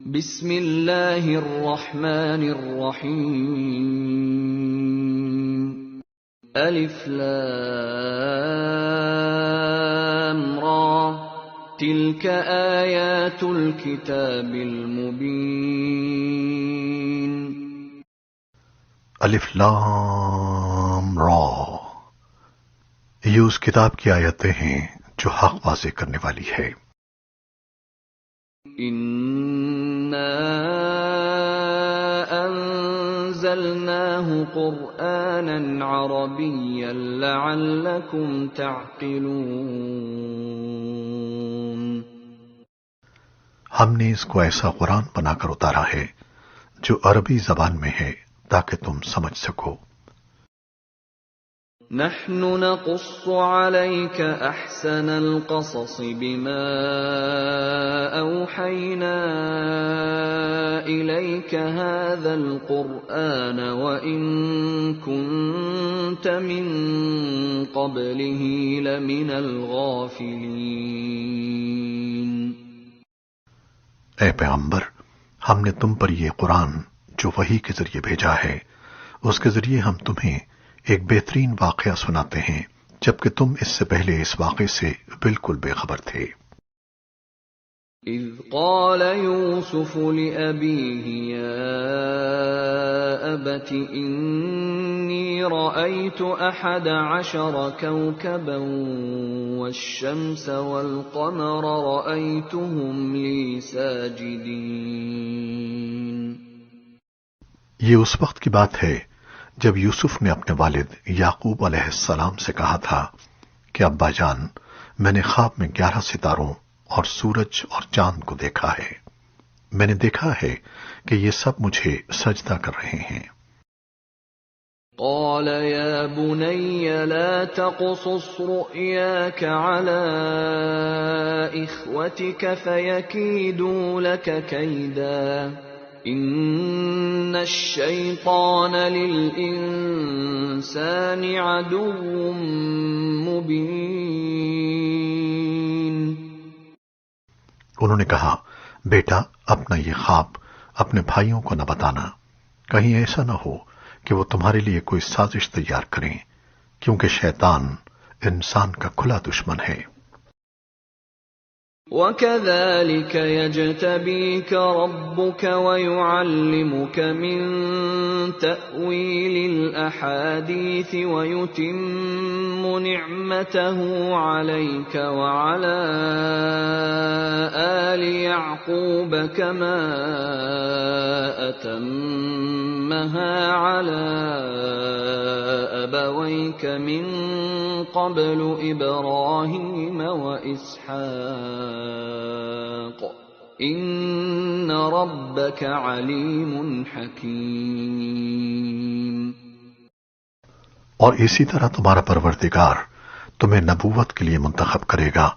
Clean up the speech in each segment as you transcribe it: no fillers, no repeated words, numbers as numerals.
بسم اللہ الرحمن الرحیم الف لام را تلک آیات الکتاب المبین الف لام را، یہ اس کتاب کی آیتیں ہیں جو حق واضح کرنے والی ہے۔ اِنَّا أَنزَلْنَاهُ قُرْآنًا عَرَبِيًّا لَعَلَّكُمْ تَعْقِلُونَ، ہم نے اس کو ایسا قرآن بنا کر اتارا ہے جو عربی زبان میں ہے تاکہ تم سمجھ سکو۔ نحن نقص عليك أحسن القصص بما أوحينا إليك هذا القرآن وإن كنت من قبله لمن الغافلين۔ اے پیغمبر، ہم نے تم پر یہ قرآن جو وحی کے ذریعے بھیجا ہے، اس کے ذریعے ہم تمہیں ایک بہترین واقعہ سناتے ہیں جبکہ تم اس سے پہلے اس واقعے سے بالکل بے خبر تھے۔ اذ قال يوسف لأبيه يا أبت إني رأيت 11 كوكبا والشمس والقمر رأيتهم لي ساجدين۔ یہ اس وقت کی بات ہے جب یوسف نے اپنے والد یعقوب علیہ السلام سے کہا تھا کہ ابا جان، میں نے خواب میں 11 ستاروں اور سورج اور چاند کو دیکھا ہے، میں نے دیکھا ہے کہ یہ سب مجھے سجدہ کر رہے ہیں۔ قال يا بني لا تقصص رؤياك على إخوتك فيكيدوا لك كيدا ان الشیطان للانسان عدو مبین۔ انہوں نے کہا، بیٹا اپنا یہ خواب اپنے بھائیوں کو نہ بتانا، کہیں ایسا نہ ہو کہ وہ تمہارے لیے کوئی سازش تیار کریں، کیونکہ شیطان انسان کا کھلا دشمن ہے۔ وَكَذَلِكَ يَجْتَبِيكَ رَبُّكَ وَيُعَلِّمُكَ مِن تَأْوِيلِ الْأَحَادِيثِ وَيُتِمُّ نِعْمَتَهُ عَلَيْكَ وَعَلَى آلِ يَعْقُوبَ كَمَا أَتَمَّهَا عَلَى أَبَوَيْكَ مِن قَبْلُ إِبْرَاهِيمَ وَإِسْحَاقَ ان ربک علیم حکیم۔ اور اسی طرح تمہارا پروردگار تمہیں نبوت کے لیے منتخب کرے گا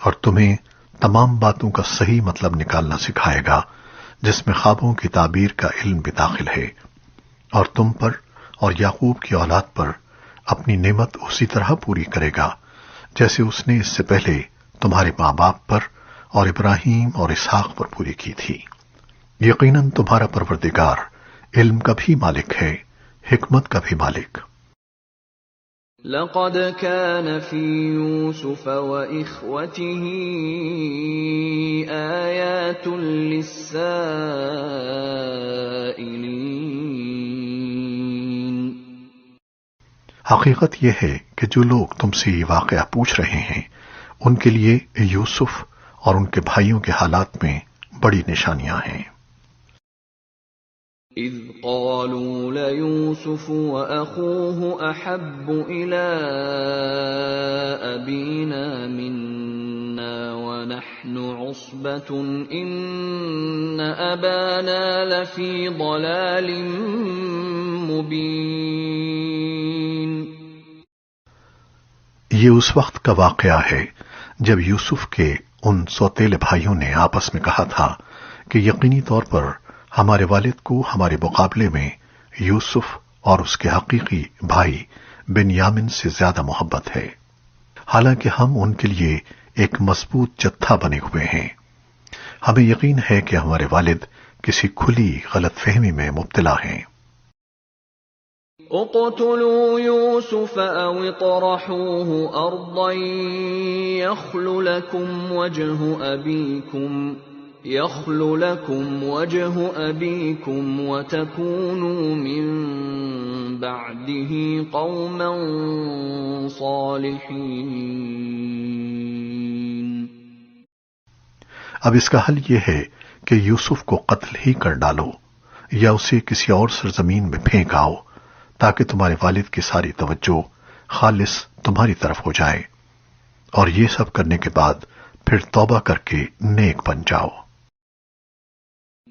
اور تمہیں تمام باتوں کا صحیح مطلب نکالنا سکھائے گا، جس میں خوابوں کی تعبیر کا علم بھی داخل ہے، اور تم پر اور یعقوب کی اولاد پر اپنی نعمت اسی طرح پوری کرے گا جیسے اس نے اس سے پہلے تمہارے ماں باپ پر اور ابراہیم اور اسحاق پر پوری کی تھی۔ یقیناً تمہارا پروردگار علم کا بھی مالک ہے، حکمت کا بھی مالک۔ لقد كان في يوسف وإخوته آيات للسائلين۔ حقیقت یہ ہے کہ جو لوگ تم سے یہ واقعہ پوچھ رہے ہیں ان کے لیے یوسف اور ان کے بھائیوں کے حالات میں بڑی نشانیاں ہیں۔ اذ قالوا ليوسف وأخوه أحب إلى أبينا منا ونحن عصبة إن أبانا لفي ضلال مبين۔ یہ اس وقت کا واقعہ ہے جب یوسف کے ان سوتیلے بھائیوں نے آپس میں کہا تھا کہ یقینی طور پر ہمارے والد کو ہمارے مقابلے میں یوسف اور اس کے حقیقی بھائی بنیامن سے زیادہ محبت ہے، حالانکہ ہم ان کے لیے ایک مضبوط جتھا بنے ہوئے ہیں۔ ہمیں یقین ہے کہ ہمارے والد کسی کھلی غلط فہمی میں مبتلا ہیں۔ اقتلوا يوسف او اطرحوه ارضا يخل لكم وجه ابيكم وتكونوا من بعده قوما صالحين۔ اب اس کا حل یہ ہے کہ یوسف کو قتل ہی کر ڈالو یا اسے کسی اور سرزمین میں پھینک آؤ تاکہ تمہارے والد کی ساری توجہ خالص تمہاری طرف ہو جائے، اور یہ سب کرنے کے بعد پھر توبہ کر کے نیک بن جاؤ۔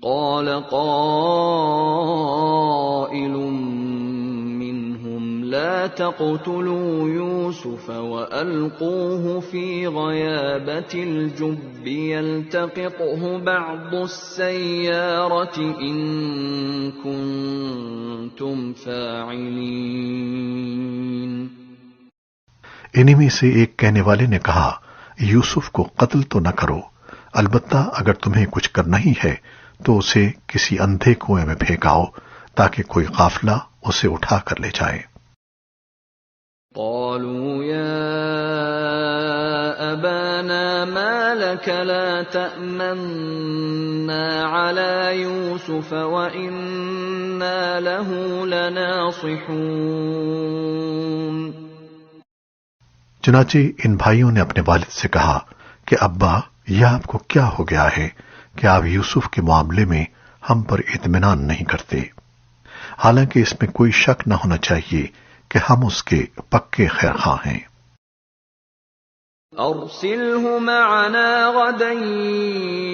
قال قائل منهم لا تقتلوا يوسف وألقوه في غيابة الجب يلتقطه بعض السيارة إن كنتم فاعلين۔ انہی میں سے ایک کہنے والے نے کہا، یوسف کو قتل تو نہ کرو، البتہ اگر تمہیں کچھ کرنا ہی ہے تو اسے کسی اندھے کنویں میں پھینکاؤ تاکہ کوئی قافلہ اسے اٹھا کر لے جائے۔ قالوا يا أبانا ما لك لا تأمنا على يوسف وإنا له لناصحون۔ چنانچہ ان بھائیوں نے اپنے والد سے کہا کہ ابا، یہ آپ کو کیا ہو گیا ہے کہ آپ یوسف کے معاملے میں ہم پر اطمینان نہیں کرتے، حالانکہ اس میں کوئی شک نہ ہونا چاہیے کہ ہم اس کے پکے خیر خواہ ہیں۔ ارسلہ معنا غدا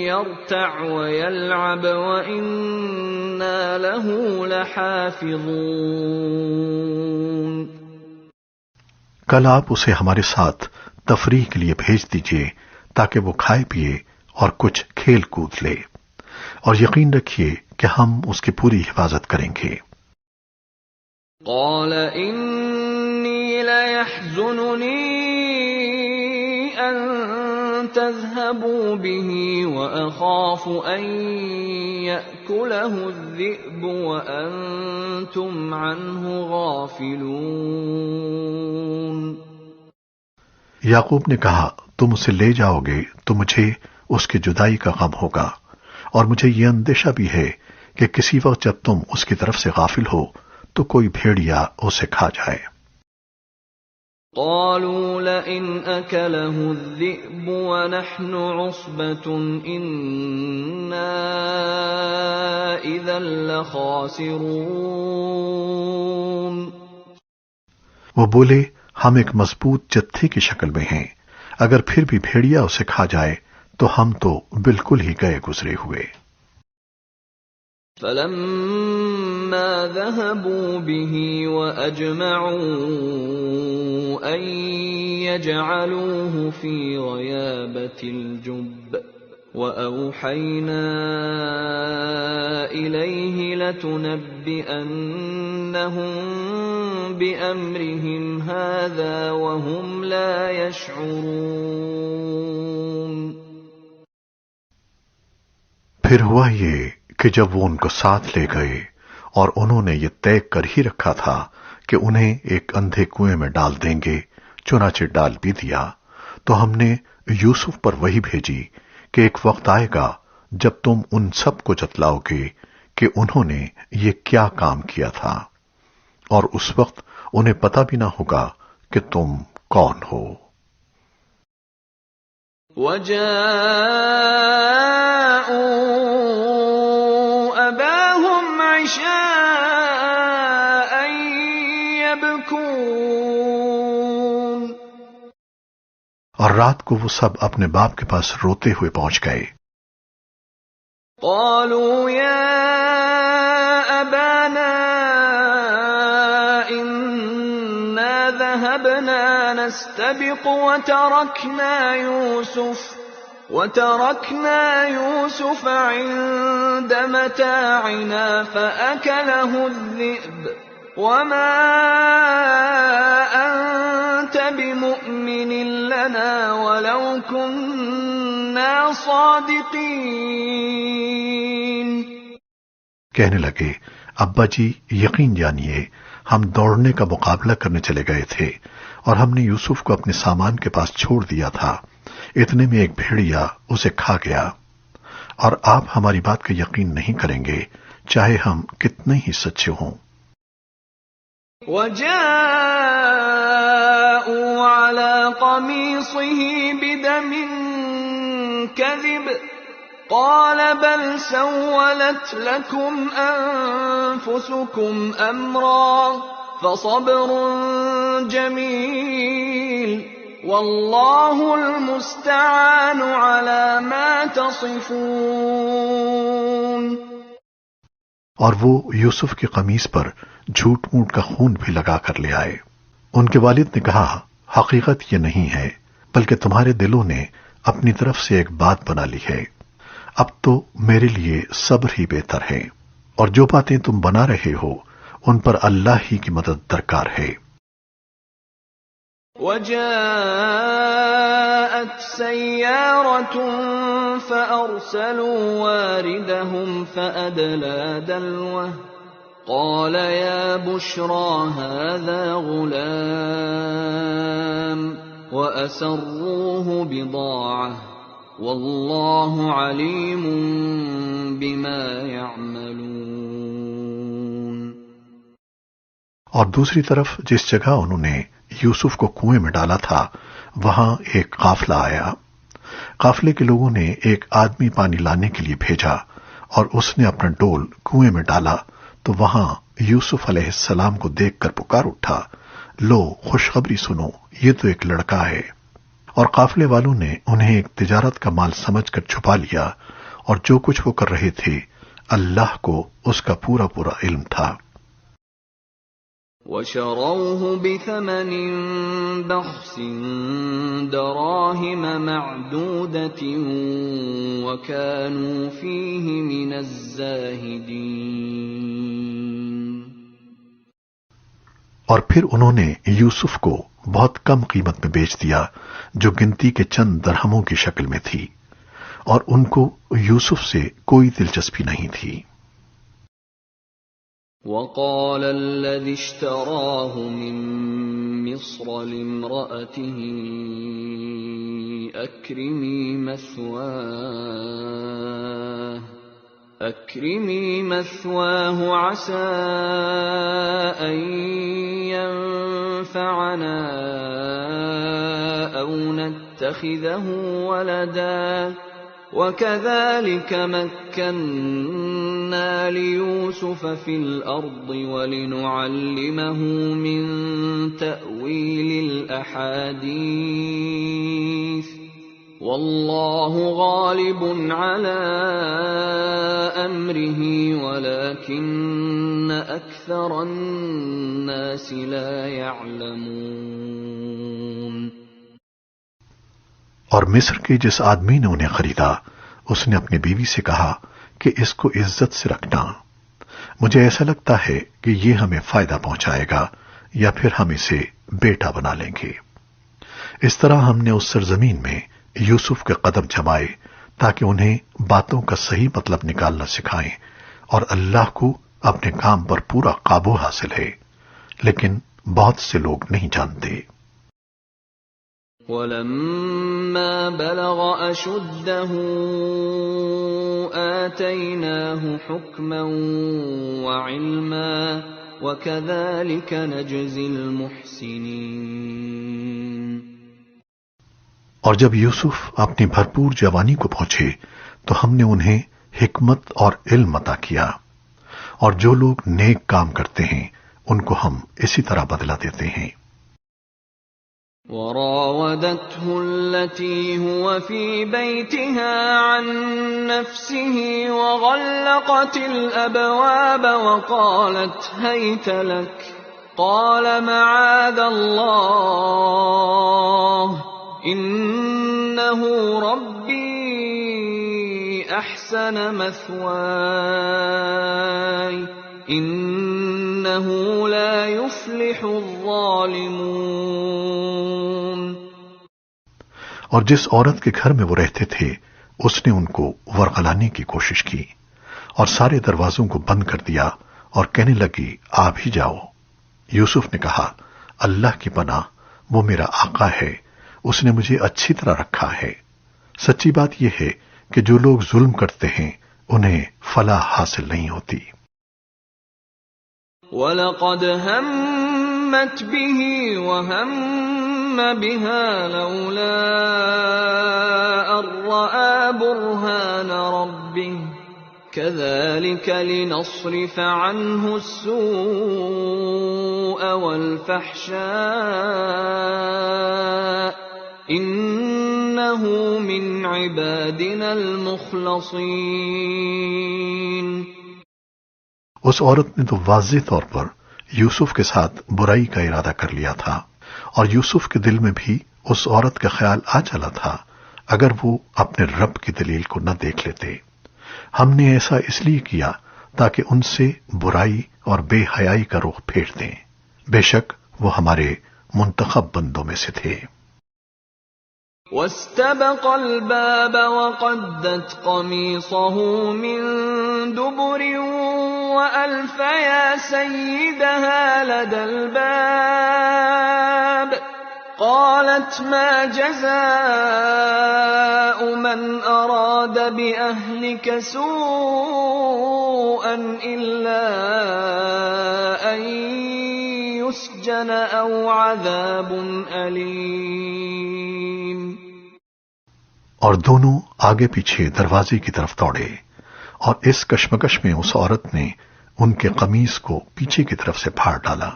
يرتع ويلعب وإنا له لحافظون۔ کل آپ اسے ہمارے ساتھ تفریح کے لیے بھیج دیجئے تاکہ وہ کھائے پیے اور کچھ کھیل کود لے، اور یقین رکھیے کہ ہم اس کی پوری حفاظت کریں گے۔ قال انی لیحزننی ان تذهبوا به واخاف ان یأکلہ الذئب وانتم عنہ غافلون۔ یعقوب نے کہا، تم اسے لے جاؤ گے تو مجھے اس کی جدائی کا غم ہوگا، اور مجھے یہ اندیشہ بھی ہے کہ کسی وقت جب تم اس کی طرف سے غافل ہو تو کوئی بھیڑیا اسے کھا جائے۔ قالوا لئن أكله الذئب ونحن عصبة إنا إذا لخاسرون۔ وہ بولے، ہم ایک مضبوط جتھے کی شکل میں ہیں، اگر پھر بھی بھیڑیا اسے کھا جائے تو ہم تو بالکل ہی گئے گزرے ہوئے۔ فلما ذهبوا به وأجمعوا أن يجعلوه في غيابة الجب وأوحينا إليه لتنبئنهم بأمرهم هذا وهم لا يشعرون۔ پھر ہوا یہ کہ جب وہ ان کو ساتھ لے گئے اور انہوں نے یہ طے کر ہی رکھا تھا کہ انہیں ایک اندھے کنویں میں ڈال دیں گے، چنانچہ ڈال بھی دیا، تو ہم نے یوسف پر وہی بھیجی کہ ایک وقت آئے گا جب تم ان سب کو جتلاؤ گے کہ انہوں نے یہ کیا کام کیا تھا، اور اس وقت انہیں پتہ بھی نہ ہوگا کہ تم کون ہو۔ اور رات کو وہ سب اپنے باپ کے پاس روتے ہوئے پہنچ گئے۔ قالوا يا أبانا إنا ذهبنا نستبق وتركنا يوسف عند متاعنا فأكله الذئب وما أنت بمؤمن لنا ولو كنا كنا صادقين. کہنے لگے ابا جی یقین جانیے ہم دوڑنے کا مقابلہ کرنے چلے گئے تھے اور ہم نے یوسف کو اپنے سامان کے پاس چھوڑ دیا تھا. اتنے میں ایک بھیڑیا اسے کھا گیا اور آپ ہماری بات کا یقین نہیں کریں گے چاہے ہم کتنے ہی سچے ہوں. وجاءوا على قميصه بدم كذب قال بل سولت لكم أنفسكم أمرا فصبر جميل والله المستعان على ما تصفون. اور وہ یوسف کی قمیص پر جھوٹ موٹ کا خون بھی لگا کر لے آئے. ان کے والد نے کہا حقیقت یہ نہیں ہے بلکہ تمہارے دلوں نے اپنی طرف سے ایک بات بنا لی ہے. اب تو میرے لیے صبر ہی بہتر ہے اور جو باتیں تم بنا رہے ہو ان پر اللہ ہی کی مدد درکار ہے. وجاءت سيارة فأرسلوا واردهم فأدلى دلوه قال يا بشرى هذا غلام وأسروه بضاعة والله عليم بما يعملون. اور دوسری طرف جس جگہ انہوں نے یوسف کو کنویں میں ڈالا تھا وہاں ایک قافلہ آیا. قافلے کے لوگوں نے ایک آدمی پانی لانے کے لیے بھیجا اور اس نے اپنا ڈول کنویں میں ڈالا تو وہاں یوسف علیہ السلام کو دیکھ کر پکار اٹھا لو خوشخبری سنو یہ تو ایک لڑکا ہے. اور قافلے والوں نے انہیں ایک تجارت کا مال سمجھ کر چھپا لیا اور جو کچھ وہ کر رہے تھے اللہ کو اس کا پورا پورا علم تھا. وَشَرَوْهُ بِثَمَنٍ بَخْسٍ دَرَاهِمَ مَعْدُودَةٍ وَكَانُوا فِيهِ مِنَ الزَّاهِدِينَ. اور پھر انہوں نے یوسف کو بہت کم قیمت میں بیچ دیا جو گنتی کے چند درہموں کی شکل میں تھی اور ان کو یوسف سے کوئی دلچسپی نہیں تھی. وقال الذي اشتراه من مصر لامرأته أكرمي مثواه عسى أن ينفعنا أو نتخذه ولدا وَكَذَلِكَ مَكَّنَّا لِيُوسُفَ فِي الْأَرْضِ وَلِنُعَلِّمَهُ مِنْ تَأْوِيلِ الْأَحَادِيثِ وَاللَّهُ غَالِبٌ عَلَى أَمْرِهِ وَلَكِنَّ أَكْثَرَ النَّاسِ لَا يَعْلَمُونَ. اور مصر کے جس آدمی نے انہیں خریدا اس نے اپنی بیوی سے کہا کہ اس کو عزت سے رکھنا، مجھے ایسا لگتا ہے کہ یہ ہمیں فائدہ پہنچائے گا یا پھر ہم اسے بیٹا بنا لیں گے. اس طرح ہم نے اس سرزمین میں یوسف کے قدم جمائے تاکہ انہیں باتوں کا صحیح مطلب نکالنا سکھائیں اور اللہ کو اپنے کام پر پورا قابو حاصل ہے، لیکن بہت سے لوگ نہیں جانتے. وَلَمَّا بَلَغَ أَشُدَّهُ آتَيْنَاهُ حُكْمًا وَعِلْمًا وَكَذَلِكَ نَجْزِي الْمُحْسِنِينَ. اور جب یوسف اپنی بھرپور جوانی کو پہنچے تو ہم نے انہیں حکمت اور علم عطا کیا، اور جو لوگ نیک کام کرتے ہیں ان کو ہم اسی طرح بدلہ دیتے ہیں. وراودته التي هو في بيتها عن نفسه وغلقت الأبواب وقالت هيت لك قال معاذ الله إنه ربي أحسن مثواي إنه لا يفلح الظالمون. اور جس عورت کے گھر میں وہ رہتے تھے اس نے ان کو ورغلانے کی کوشش کی اور سارے دروازوں کو بند کر دیا اور کہنے لگی آ بھی جاؤ۔ یوسف نے کہا اللہ کی پناہ، وہ میرا آقا ہے، اس نے مجھے اچھی طرح رکھا ہے۔ سچی بات یہ ہے کہ جو لوگ ظلم کرتے ہیں انہیں فلاح حاصل نہیں ہوتی۔ وَلَقَدْ هَمَّتْ بِهِ وَهَمَّ بِهَا لَوْلَا أَن رَّأَىٰ بُرْهَانَ رَبِّهِ كَذَٰلِكَ لِنَصْرِفَ عَنْهُ السُّوءَ وَالْفَحْشَاءَ إِنَّهُ مِنْ عِبَادِنَا الْمُخْلَصِينَ۔ اس عورت نے تو واضح طور پر یوسف کے ساتھ برائی کا ارادہ کر لیا تھا، اور یوسف کے دل میں بھی اس عورت کا خیال آ چلا تھا اگر وہ اپنے رب کی دلیل کو نہ دیکھ لیتے۔ ہم نے ایسا اس لیے کیا تاکہ ان سے برائی اور بے حیائی کا رخ پھیر دیں، بے شک وہ ہمارے منتخب بندوں میں سے تھے۔ وَاسْتَبَقَ الْبَابَ وَقَدَّتْ قَمِيصَهُ مِن دُبُرٍ وَأَلْفَ يَا سَيِّدَهَا لَدَى الْبَابِ قَالَتْ مَا جَزَاءُ مَنْ أَرَادَ بِأَهْلِكَ سُوءًا إِلَّا أَن يُسْجَنَ أَوْ عَذَابٌ أَلِيمٌ۔ اور دونوں آگے پیچھے دروازے کی طرف دوڑے، اور اس کشمکش میں اس عورت نے ان کے قمیص کو پیچھے کی طرف سے پھاڑ ڈالا۔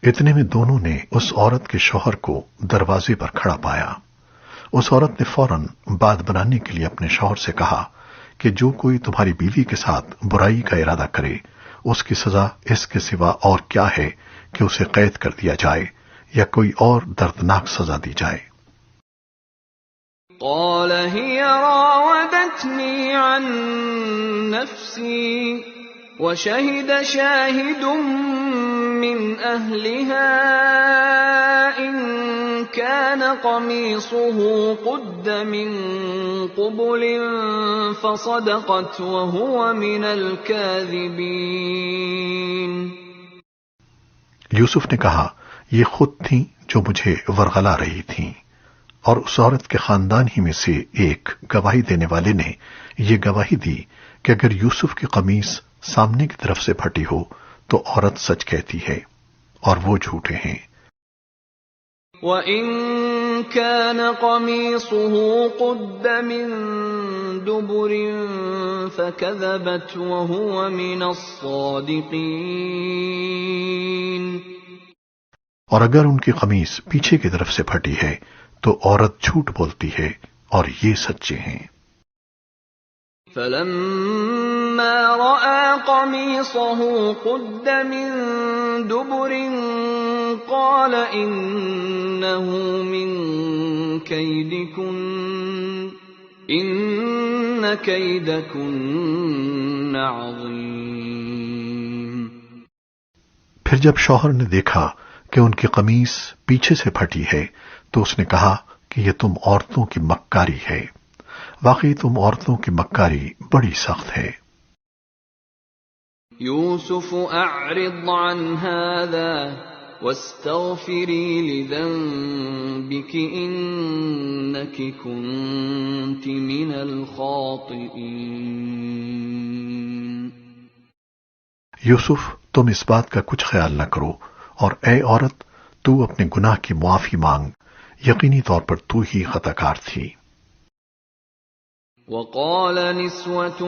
اتنے میں دونوں نے اس عورت کے شوہر کو دروازے پر کھڑا پایا۔ اس عورت نے فوراً بات بنانے کے لیے اپنے شوہر سے کہا کہ جو کوئی تمہاری بیوی کے ساتھ برائی کا ارادہ کرے اس کی سزا اس کے سوا اور کیا ہے کہ اسے قید کر دیا جائے یا کوئی اور دردناک سزا دی جائے۔ قال هي راودتني عن نفسي وشهد شاهد من أهلها إن كان قميصه قد من قبل فصدقت وهو من الكاذبين۔ یوسف نے کہا یہ خود تھیں جو مجھے ورغلا رہی تھیں، اور اس عورت کے خاندان ہی میں سے ایک گواہی دینے والے نے یہ گواہی دی کہ اگر یوسف کی قمیص سامنے کی طرف سے پھٹی ہو تو عورت سچ کہتی ہے اور وہ جھوٹے ہیں۔ وَإِن كَانَ قَمِيصُهُ قُدَّ مِن دُبُرٍ فَكَذَبَتْ وَهُوَ مِنَ الصَّادِقِينَ۔ اور اگر ان کی قمیص پیچھے کی طرف سے پھٹی ہے تو عورت جھوٹ بولتی ہے اور یہ سچے ہیں۔ فَلَمَّا رَأَىٰ قَمِيصَهُ قُدَّ مِن دُبُرٍ قَالَ إِنَّهُ مِن كَيْدِكُنَّ إِنَّ كَيْدَكُنَّ عَظِيمٌ۔ پھر جب شوہر نے دیکھا کہ ان کی قمیص پیچھے سے پھٹی ہے تو اس نے کہا کہ یہ تم عورتوں کی مکاری ہے، واقعی تم عورتوں کی مکاری بڑی سخت ہے۔ یوسف اعرض عن هذا واستغفری لذنبک انک کنت من الخاطئین۔ یوسف تم اس بات کا کچھ خیال نہ کرو، اور اے عورت تو اپنے گناہ کی معافی مانگ، یقینی طور پر تو ہی خطا کار تھی۔ وقال نسوة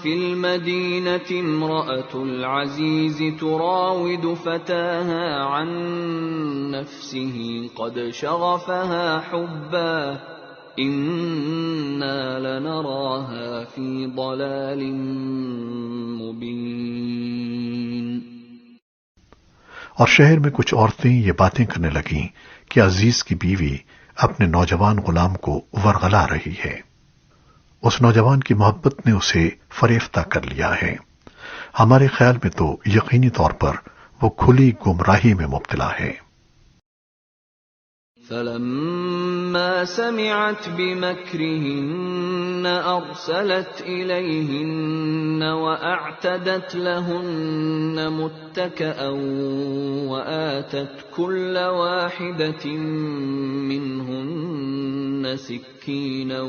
في المدينة امرأة العزيز تراود فتاها عن نفسه قد شغفها حبا إنا لنراها في ضلال مبين۔ اور شہر میں کچھ عورتیں یہ باتیں کرنے لگیں کہ عزیز کی بیوی اپنے نوجوان غلام کو ورغلا رہی ہے، اس نوجوان کی محبت نے اسے فریفتہ کر لیا ہے، ہمارے خیال میں تو یقینی طور پر وہ کھلی گمراہی میں مبتلا ہے۔ فلما سمعت بمكرهن أرسلت إليهن وأعتدت لهن متكئا وآتت كل واحدة منهن سكينا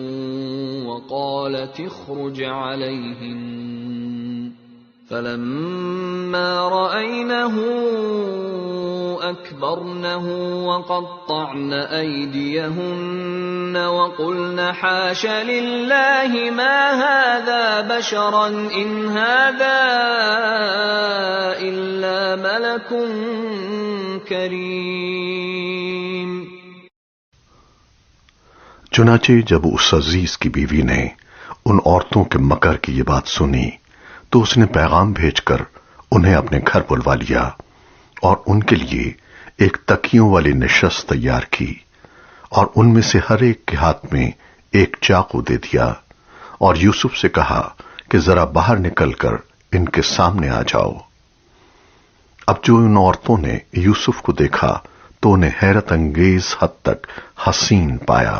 وقالت اخرج عليهن فلما رأينه أكبرنه وقطعن أيديهن وقلن حاش لله ما هذا بشرا إن هذا إلا ملك كريم. چنانچہ جب اس عزیز کی بیوی نے ان عورتوں کے مکر کی یہ بات سنی تو اس نے پیغام بھیج کر انہیں اپنے گھر بلوا لیا اور ان کے لیے ایک تکیوں والی نشست تیار کی اور ان میں سے ہر ایک کے ہاتھ میں ایک چاقو دے دیا اور یوسف سے کہا کہ ذرا باہر نکل کر ان کے سامنے آ جاؤ. اب جو ان عورتوں نے یوسف کو دیکھا تو انہیں حیرت انگیز حد تک حسین پایا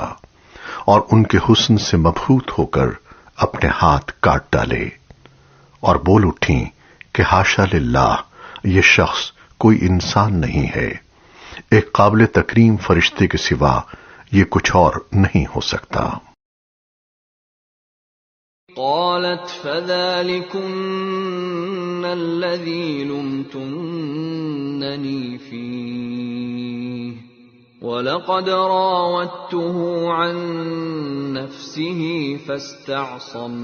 اور ان کے حسن سے مبہوت ہو کر اپنے ہاتھ کاٹ ڈالے اور بول اٹھیں کہ حاشا للہ، یہ شخص کوئی انسان نہیں ہے، ایک قابل تکریم فرشتے کے سوا یہ کچھ اور نہیں ہو سکتا. قالت فذلكن الذي لمتنني فيه وَلَقَدْ رَاوَدتُّهُ عَن نَّفْسِهِ فَاسْتَعْصَمَ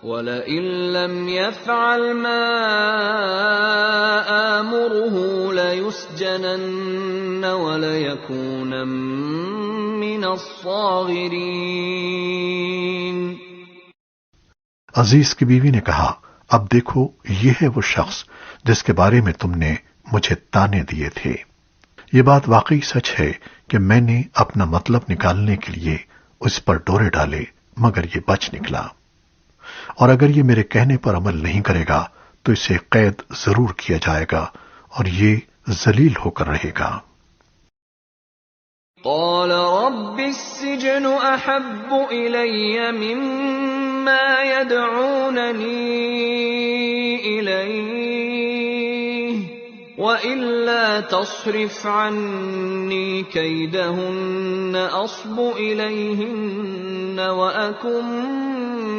وَلَئِن لَّمْ يَفْعَلْ مَا آمُرُهُ لَيُسْجَنَنَّ وَلَيَكُونًا مِّنَ الصَّاغِرِينَ. عزیز کی بیوی نے کہا، اب دیکھو یہ ہے وہ شخص جس کے بارے میں تم نے مجھے تانے دیے تھے. یہ بات واقعی سچ ہے کہ میں نے اپنا مطلب نکالنے کے لیے اس پر ڈورے ڈالے مگر یہ بچ نکلا، اور اگر یہ میرے کہنے پر عمل نہیں کرے گا تو اسے قید ضرور کیا جائے گا اور یہ ذلیل ہو کر رہے گا. قال رب السجن احب الي مما يدعونني اليه وإلا تصرف عني كيدهن أصب إليهن وأكن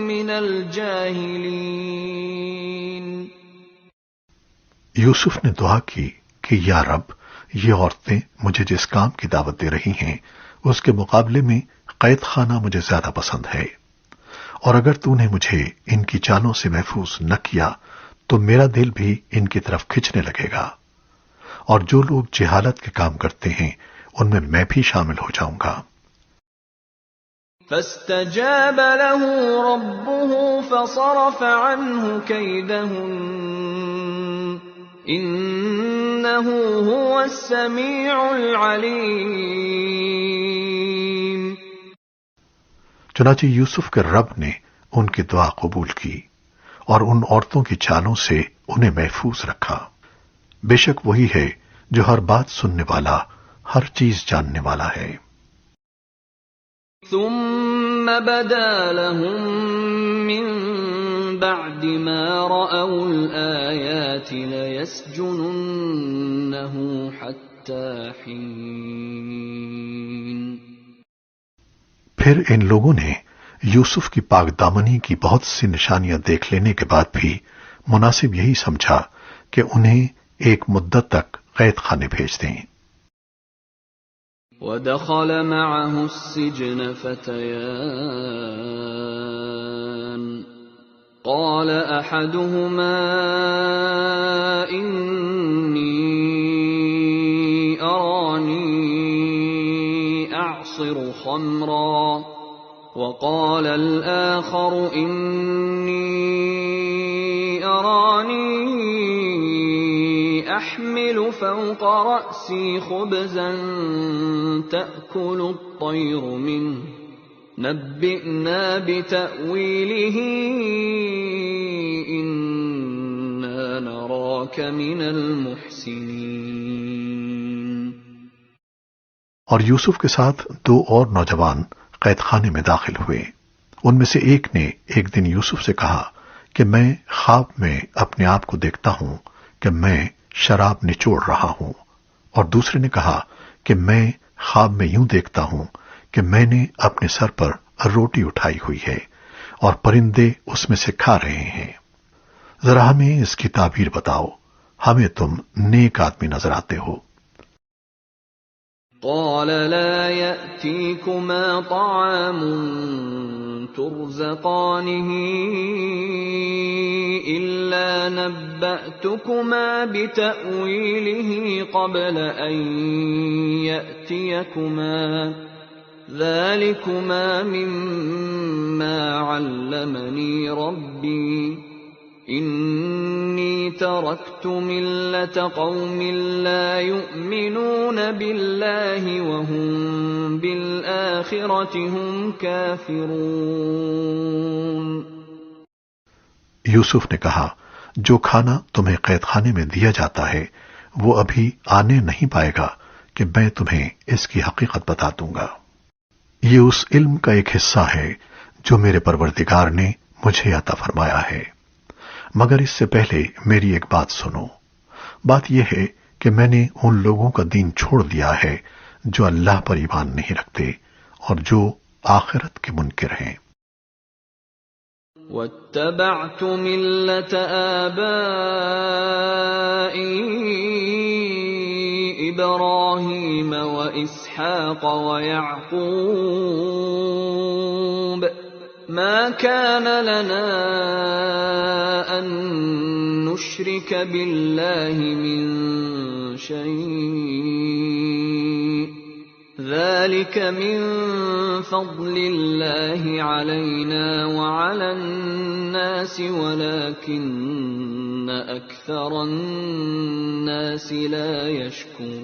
من الجاهلين. یوسف نے دعا کی کہ یا رب، یہ عورتیں مجھے جس کام کی دعوت دے رہی ہیں اس کے مقابلے میں قید خانہ مجھے زیادہ پسند ہے، اور اگر تو نے مجھے ان کی چالوں سے محفوظ نہ کیا تو میرا دل بھی ان کی طرف کھنچنے لگے گا، اور جو لوگ جہالت کے کام کرتے ہیں ان میں بھی شامل ہو جاؤں گا. فاستجاب له ربه فصرف عنه كيدهن إنه هو السميع العليم. چنانچہ یوسف کے رب نے ان کی دعا قبول کی اور ان عورتوں کی چالوں سے انہیں محفوظ رکھا. بے شک وہی ہے جو ہر بات سننے والا، ہر چیز جاننے والا ہے. ثم بدا لهم من بعد ما رأوا الآيات ليسجننه حتى حين. پھر ان لوگوں نے یوسف کی پاک دامنی کی بہت سی نشانیاں دیکھ لینے کے بعد بھی مناسب یہی سمجھا کہ انہیں ایک مدت تک قید خانے بھیج دیں. وَدَخَلَ مَعَهُ السِّجْنَ فَتَيَانِ قَالَ أَحَدُهُمَا إِنِّي أَرَانِي أَعْصِرُ خَمْرًا وَقَالَ الْآخَرُ إِنِّي أَرَانِي أحمل فوق رأسي خبزا تأكل الطير منه نبئنا بتأويله إنا نراك من المحسنين. اور یوسف کے ساتھ 2 اور نوجوان قید خانے میں داخل ہوئے۔ ان میں سے ایک نے ایک دن یوسف سے کہا کہ میں خواب میں اپنے آپ کو دیکھتا ہوں کہ میں شراب نچوڑ رہا ہوں، اور دوسرے نے کہا کہ میں خواب میں یوں دیکھتا ہوں کہ میں نے اپنے سر پر روٹی اٹھائی ہوئی ہے اور پرندے اس میں سے کھا رہے ہیں۔ ذرا ہمیں اس کی تعبیر بتاؤ، ہمیں تم نیک آدمی نظر آتے ہو۔ قال لا يأتيكما طعام ترزقانه إلا نبأتكما بتأويله قبل أن يأتيكما ذلكما مما علمني ربي إني تركت ملة قوم لا يؤمنون بالله وهم بالآخرة هم كافرون۔ یوسف نے کہا جو کھانا تمہیں قید خانے میں دیا جاتا ہے وہ ابھی آنے نہیں پائے گا کہ میں تمہیں اس کی حقیقت بتا دوں گا۔ یہ اس علم کا ایک حصہ ہے جو میرے پروردگار نے مجھے عطا فرمایا ہے، مگر اس سے پہلے میری ایک بات سنو۔ بات یہ ہے کہ میں نے ان لوگوں کا دین چھوڑ دیا ہے جو اللہ پر ایمان نہیں رکھتے اور جو آخرت کے منکر ہیں۔ واتبعت ملة آبائي إبراهيم وإسحاق ويعقوب ما كان لنا أن نشرك بالله من شيء ذلك من فضل الله علينا وعلى الناس ولكن أكثر الناس لا يشكرون۔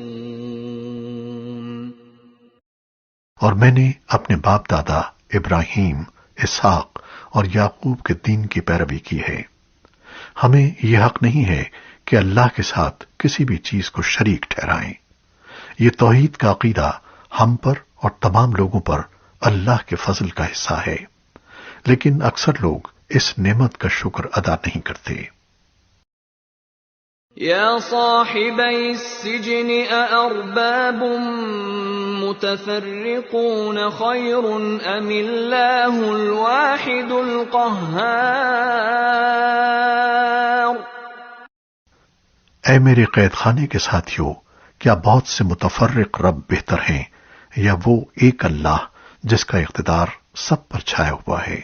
اور میں نے اپنے باپ دادا ابراہیم، اسحاق اور یعقوب کے دین کی پیروی کی ہے۔ ہمیں یہ حق نہیں ہے کہ اللہ کے ساتھ کسی بھی چیز کو شریک ٹھہرائیں۔ یہ توحید کا عقیدہ ہم پر اور تمام لوگوں پر اللہ کے فضل کا حصہ ہے، لیکن اکثر لوگ اس نعمت کا شکر ادا نہیں کرتے۔ یا صاحبی السجن اارباب متفرقون خیر ام اللہ الواحد القہار۔ اے میرے قید خانے کے ساتھیوں، کیا بہت سے متفرق رب بہتر ہیں یا وہ ایک اللہ جس کا اقتدار سب پر چھایا ہوا ہے؟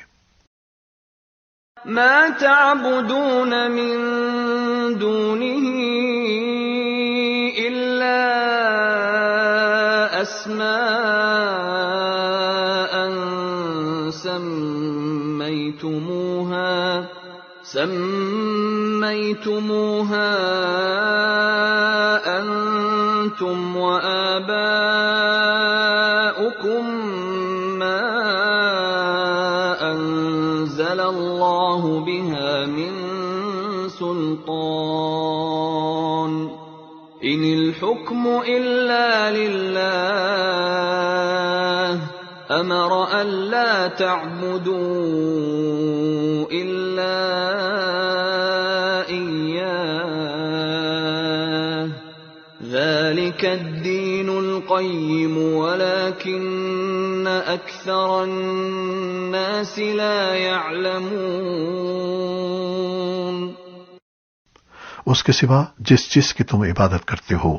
ما تعبدون من دونه الا اسماء سميتموها انتم وآباؤكم ما انزل الله بها من سلطان ان الحكم الا لله امر الا تعبدوا الا اياه ذلك الدين القيم ولكن اكثر الناس لا يعلمون۔ اس کے سوا جس چیز کی تم عبادت کرتے ہو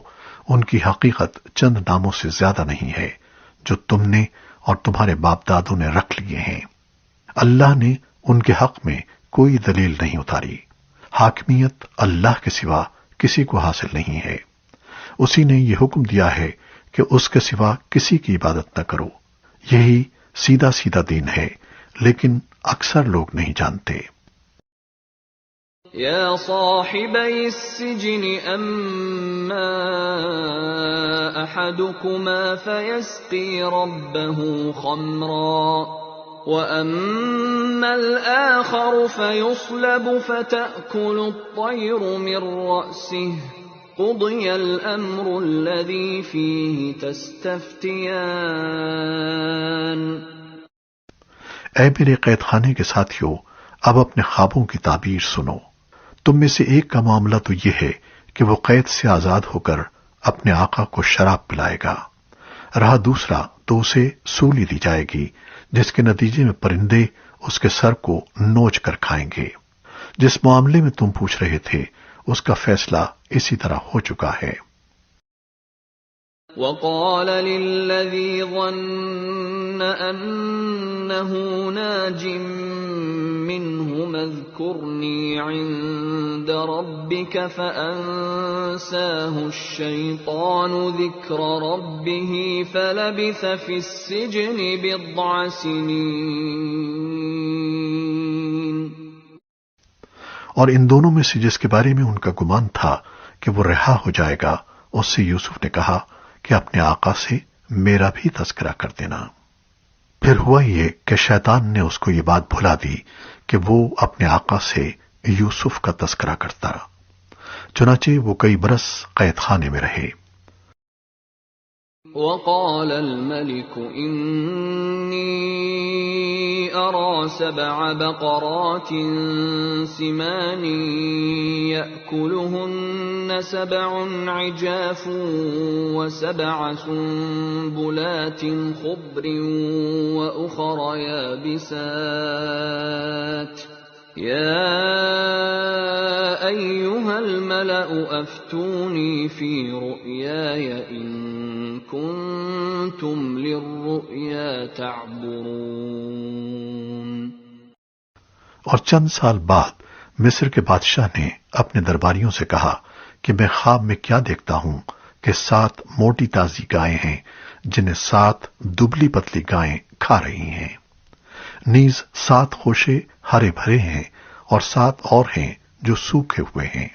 ان کی حقیقت چند ناموں سے زیادہ نہیں ہے جو تم نے اور تمہارے باپ دادوں نے رکھ لیے ہیں۔ اللہ نے ان کے حق میں کوئی دلیل نہیں اتاری۔ حاکمیت اللہ کے سوا کسی کو حاصل نہیں ہے۔ اسی نے یہ حکم دیا ہے کہ اس کے سوا کسی کی عبادت نہ کرو۔ یہی سیدھا سیدھا دین ہے، لیکن اکثر لوگ نہیں جانتے۔ یا صاحبی السجن اما احدكما فيسقي ربه خمرا واما الاخر فيصلب فتأكل الطير من رأسه قضي الأمر الذي فيه تستفتيان۔ اے میرے قید خانے کے ساتھیوں، اب اپنے خوابوں کی تعبیر سنو۔ تم میں سے ایک کا معاملہ تو یہ ہے کہ وہ قید سے آزاد ہو کر اپنے آقا کو شراب پلائے گا، رہا دوسرا تو اسے سولی دی جائے گی جس کے نتیجے میں پرندے اس کے سر کو نوچ کر کھائیں گے۔ جس معاملے میں تم پوچھ رہے تھے اس کا فیصلہ اسی طرح ہو چکا ہے۔ وقال للذي ظن أنه ناج منهم اذكرني عند ربك فأنساه الشيطان ذكر ربه فلبث في السجن بضع سنين۔ اور ان دونوں میں سے جس کے بارے میں ان کا گمان تھا کہ وہ رہا ہو جائے گا، اس سے یوسف نے کہا کہ اپنے آقا سے میرا بھی تذکرہ کر دینا۔ پھر ہوا یہ کہ شیطان نے اس کو یہ بات بھلا دی کہ وہ اپنے آقا سے یوسف کا تذکرہ کرتا، چنانچہ وہ کئی برس قید خانے میں رہے۔ وقال الملك إني أرى 7 بقرات سمان يأكلهن 7 عجاف و7 سنبلات خضر وأخر يابسات يا أيها الملأ أفتوني في رؤياي إن كنتم للرؤيا تعبرون۔ اور چند سال بعد مصر کے بادشاہ نے اپنے درباریوں سے کہا کہ میں خواب میں کیا دیکھتا ہوں کہ 7 موٹی تازی گائیں ہیں جنہیں 7 دبلی پتلی گائیں کھا رہی ہیں، نیز 7 خوشے ہرے بھرے ہیں اور 7 اور ہیں جو سوکھے ہوئے ہیں۔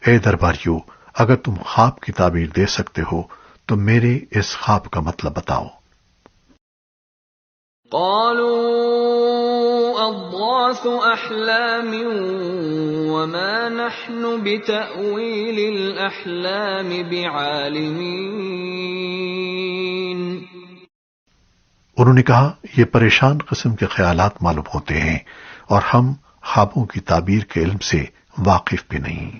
اے درباریوں، اگر تم خواب کی تعبیر دے سکتے ہو تو میرے اس خواب کا مطلب بتاؤ۔ قالوا اضغاث احلام وما نحن بتأويل الاحلام بعالمين۔ انہوں نے کہا یہ پریشان قسم کے خیالات معلوم ہوتے ہیں اور ہم خوابوں کی تعبیر کے علم سے واقف بھی نہیں۔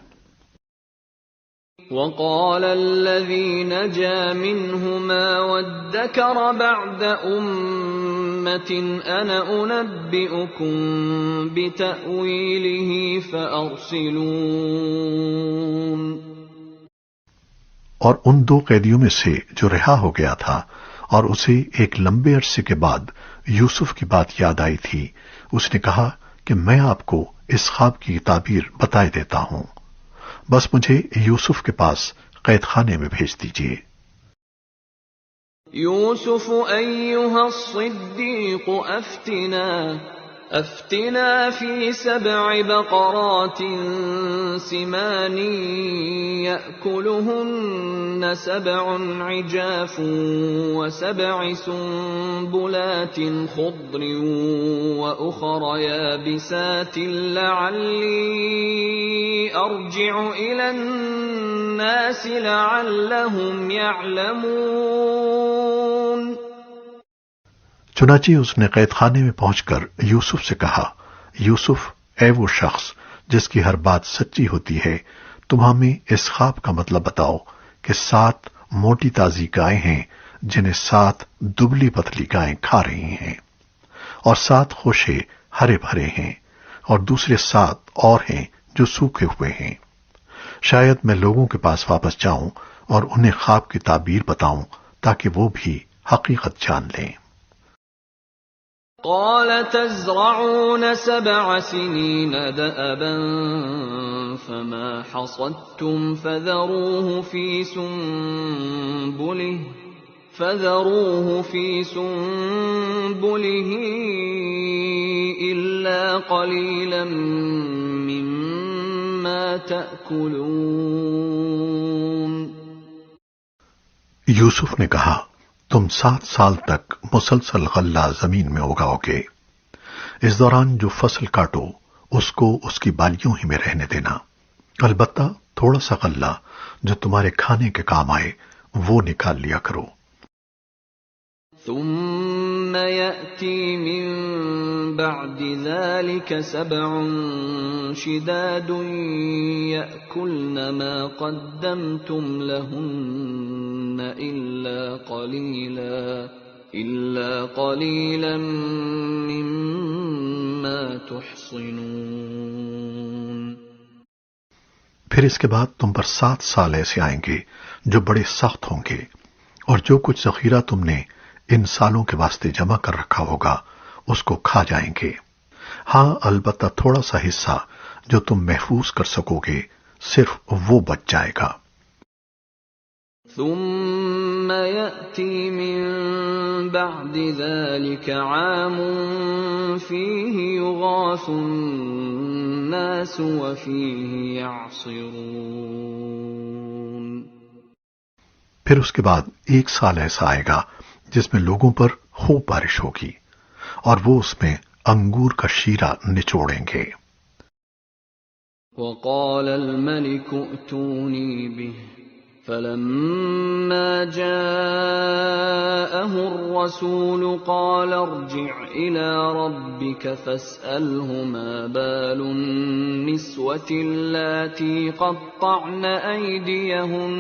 وقال الذي نجا منهما وادكر بعد أمة أنا أنبئكم بتأويله فأرسلون۔ اور ان 2 قیدیوں میں سے جو رہا ہو گیا تھا اور اسے ایک لمبے عرصے کے بعد یوسف کی بات یاد آئی تھی، اس نے کہا کہ میں آپ کو اس خواب کی تعبیر بتائے دیتا ہوں، بس مجھے یوسف کے پاس قید خانے میں بھیج دیجیے۔ یوسف ایھا الصدیق افتنا فی 7 بقرات سمان یأکلہن 7 عجاف و7 سنبلات خضر وأخر یابسات لعلی ارجع الی الناس لعلہم یعلمون۔ چنانچہ اس نے قید خانے میں پہنچ کر یوسف سے کہا، یوسف، اے وہ شخص جس کی ہر بات سچی ہوتی ہے، تم ہمیں اس خواب کا مطلب بتاؤ کہ 7 موٹی تازی گائیں ہیں جنہیں 7 دبلی پتلی گائیں کھا رہی ہیں، اور 7 خوشے ہرے بھرے ہیں اور دوسرے 7 اور ہیں جو سوکھے ہوئے ہیں۔ شاید میں لوگوں کے پاس واپس جاؤں اور انہیں خواب کی تعبیر بتاؤں تاکہ وہ بھی حقیقت جان لیں۔ قال تزرعون 7 سنين دأبا فما حصدتم فذروه في سنبله إلا قليلا مما تأكلون۔ یوسف نے کہا، تم 7 سال تک مسلسل غلہ زمین میں اگاؤ گے، اس دوران جو فصل کاٹو اس کو اس کی بالیوں ہی میں رہنے دینا، البتہ تھوڑا سا غلہ جو تمہارے کھانے کے کام آئے وہ نکال لیا کرو۔ ثم يأتي من بعد ذلك 7 شداد يأكلن ما قدمتم لهن إلا قليلا مما تحصنون۔ پھر اس کے بعد تم پر 7 سال ایسے آئیں گے جو بڑے سخت ہوں گے، اور جو کچھ ذخیرہ تم نے ان سالوں کے واسطے جمع کر رکھا ہوگا اس کو کھا جائیں گے۔ ہاں البتہ تھوڑا سا حصہ جو تم محفوظ کر سکو گے صرف وہ بچ جائے گا۔ ثم يأتي من بعد ذلك عام فيه يغاث الناس وفيه يعصرون۔ پھر اس کے بعد 1 سال ایسا آئے گا جس میں لوگوں پر خوب بارش ہوگی اور وہ اس میں انگور کا شیرہ نچوڑیں گے۔ وقال الملك ائتوني به فلما جاءه الرسول قال ارجع إلى ربك فاسأله ما بال النسوة اللاتي قطعن أيديهن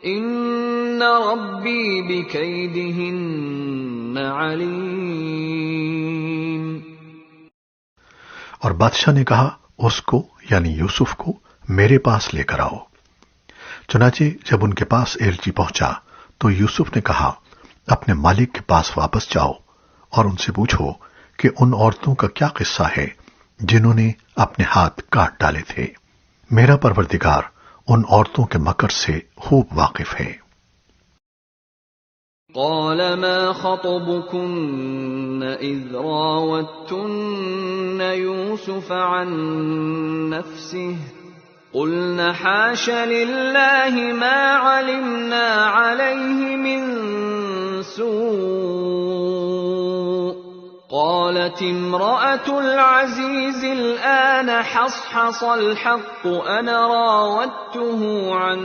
إن ربي بكيدهن عليم۔ اور بادشاہ نے کہا اس کو یعنی یوسف کو میرے پاس لے کر آؤ۔ چنانچہ جب ان کے پاس ایلچی پہنچا تو یوسف نے کہا اپنے مالک کے پاس واپس جاؤ اور ان سے پوچھو کہ ان عورتوں کا کیا قصہ ہے جنہوں نے اپنے ہاتھ کاٹ ڈالے تھے۔ میرا پروردگار ان عورتوں کے مکر سے خوب واقف ہے۔ قال ما خطبكن إذ راوتن يوسف عن نفسه قلنا حاش لله ما علمنا عليه من سوء قالت امرأة العزيز الآن حصحص الحق أنا راودته عن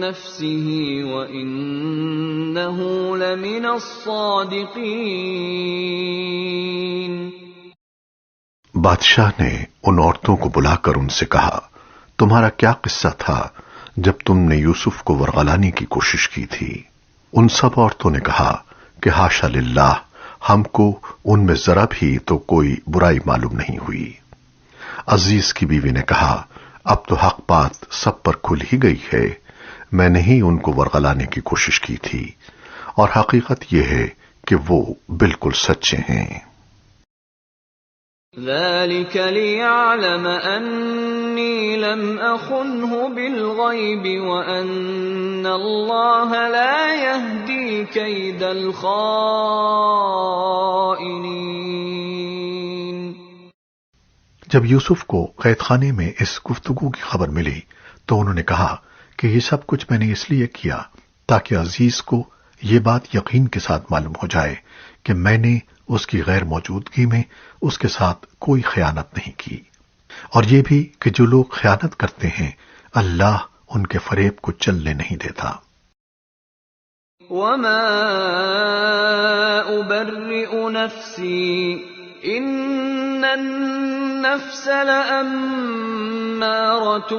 نفسه وإنه لمن الصادقين۔ بادشاہ نے ان عورتوں کو بلا کر ان سے کہا تمہارا کیا قصہ تھا جب تم نے یوسف کو ورغلانے کی کوشش کی تھی؟ ان سب عورتوں نے کہا کہ حاشا للہ، ہم کو ان میں ذرا بھی تو کوئی برائی معلوم نہیں ہوئی۔ عزیز کی بیوی نے کہا اب تو حق بات سب پر کھل ہی گئی ہے، میں نے ہی ان کو ورغلانے کی کوشش کی تھی اور حقیقت یہ ہے کہ وہ بالکل سچے ہیں۔ ذلك ليعلم أني لم أخنه بالغيب وأن الله لا يهدي كيد الخائنين۔ جب یوسف کو قید خانے میں اس گفتگو کی خبر ملی تو انہوں نے کہا کہ یہ سب کچھ میں نے اس لیے کیا تاکہ عزیز کو یہ بات یقین کے ساتھ معلوم ہو جائے کہ میں نے اس کی غیر موجودگی میں اس کے ساتھ کوئی خیانت نہیں کی، اور یہ بھی کہ جو لوگ خیانت کرتے ہیں اللہ ان کے فریب کو چلنے نہیں دیتا۔ وما أبرئ نفسي إن النفس لأمارة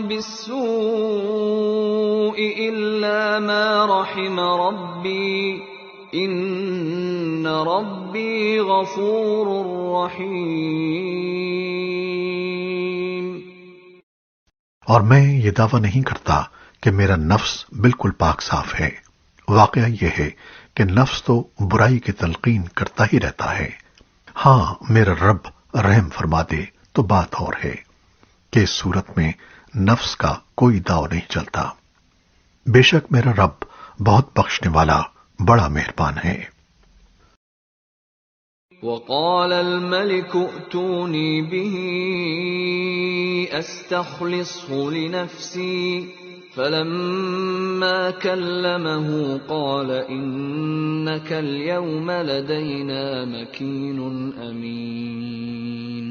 بالسوء إلا ما رحم ربي ان ربی غفور رحیم۔ اور میں یہ دعویٰ نہیں کرتا کہ میرا نفس بالکل پاک صاف ہے، واقعہ یہ ہے کہ نفس تو برائی کی تلقین کرتا ہی رہتا ہے۔ ہاں میرا رب رحم فرما دے تو بات اور ہے کہ اس صورت میں نفس کا کوئی داؤ نہیں چلتا۔ بے شک میرا رب بہت بخشنے والا بڑا مہربان ہے۔ وقال الملك ائتوني به استخلصه لنفسي فلما كلمه قال انك اليوم لدينا مكين امين۔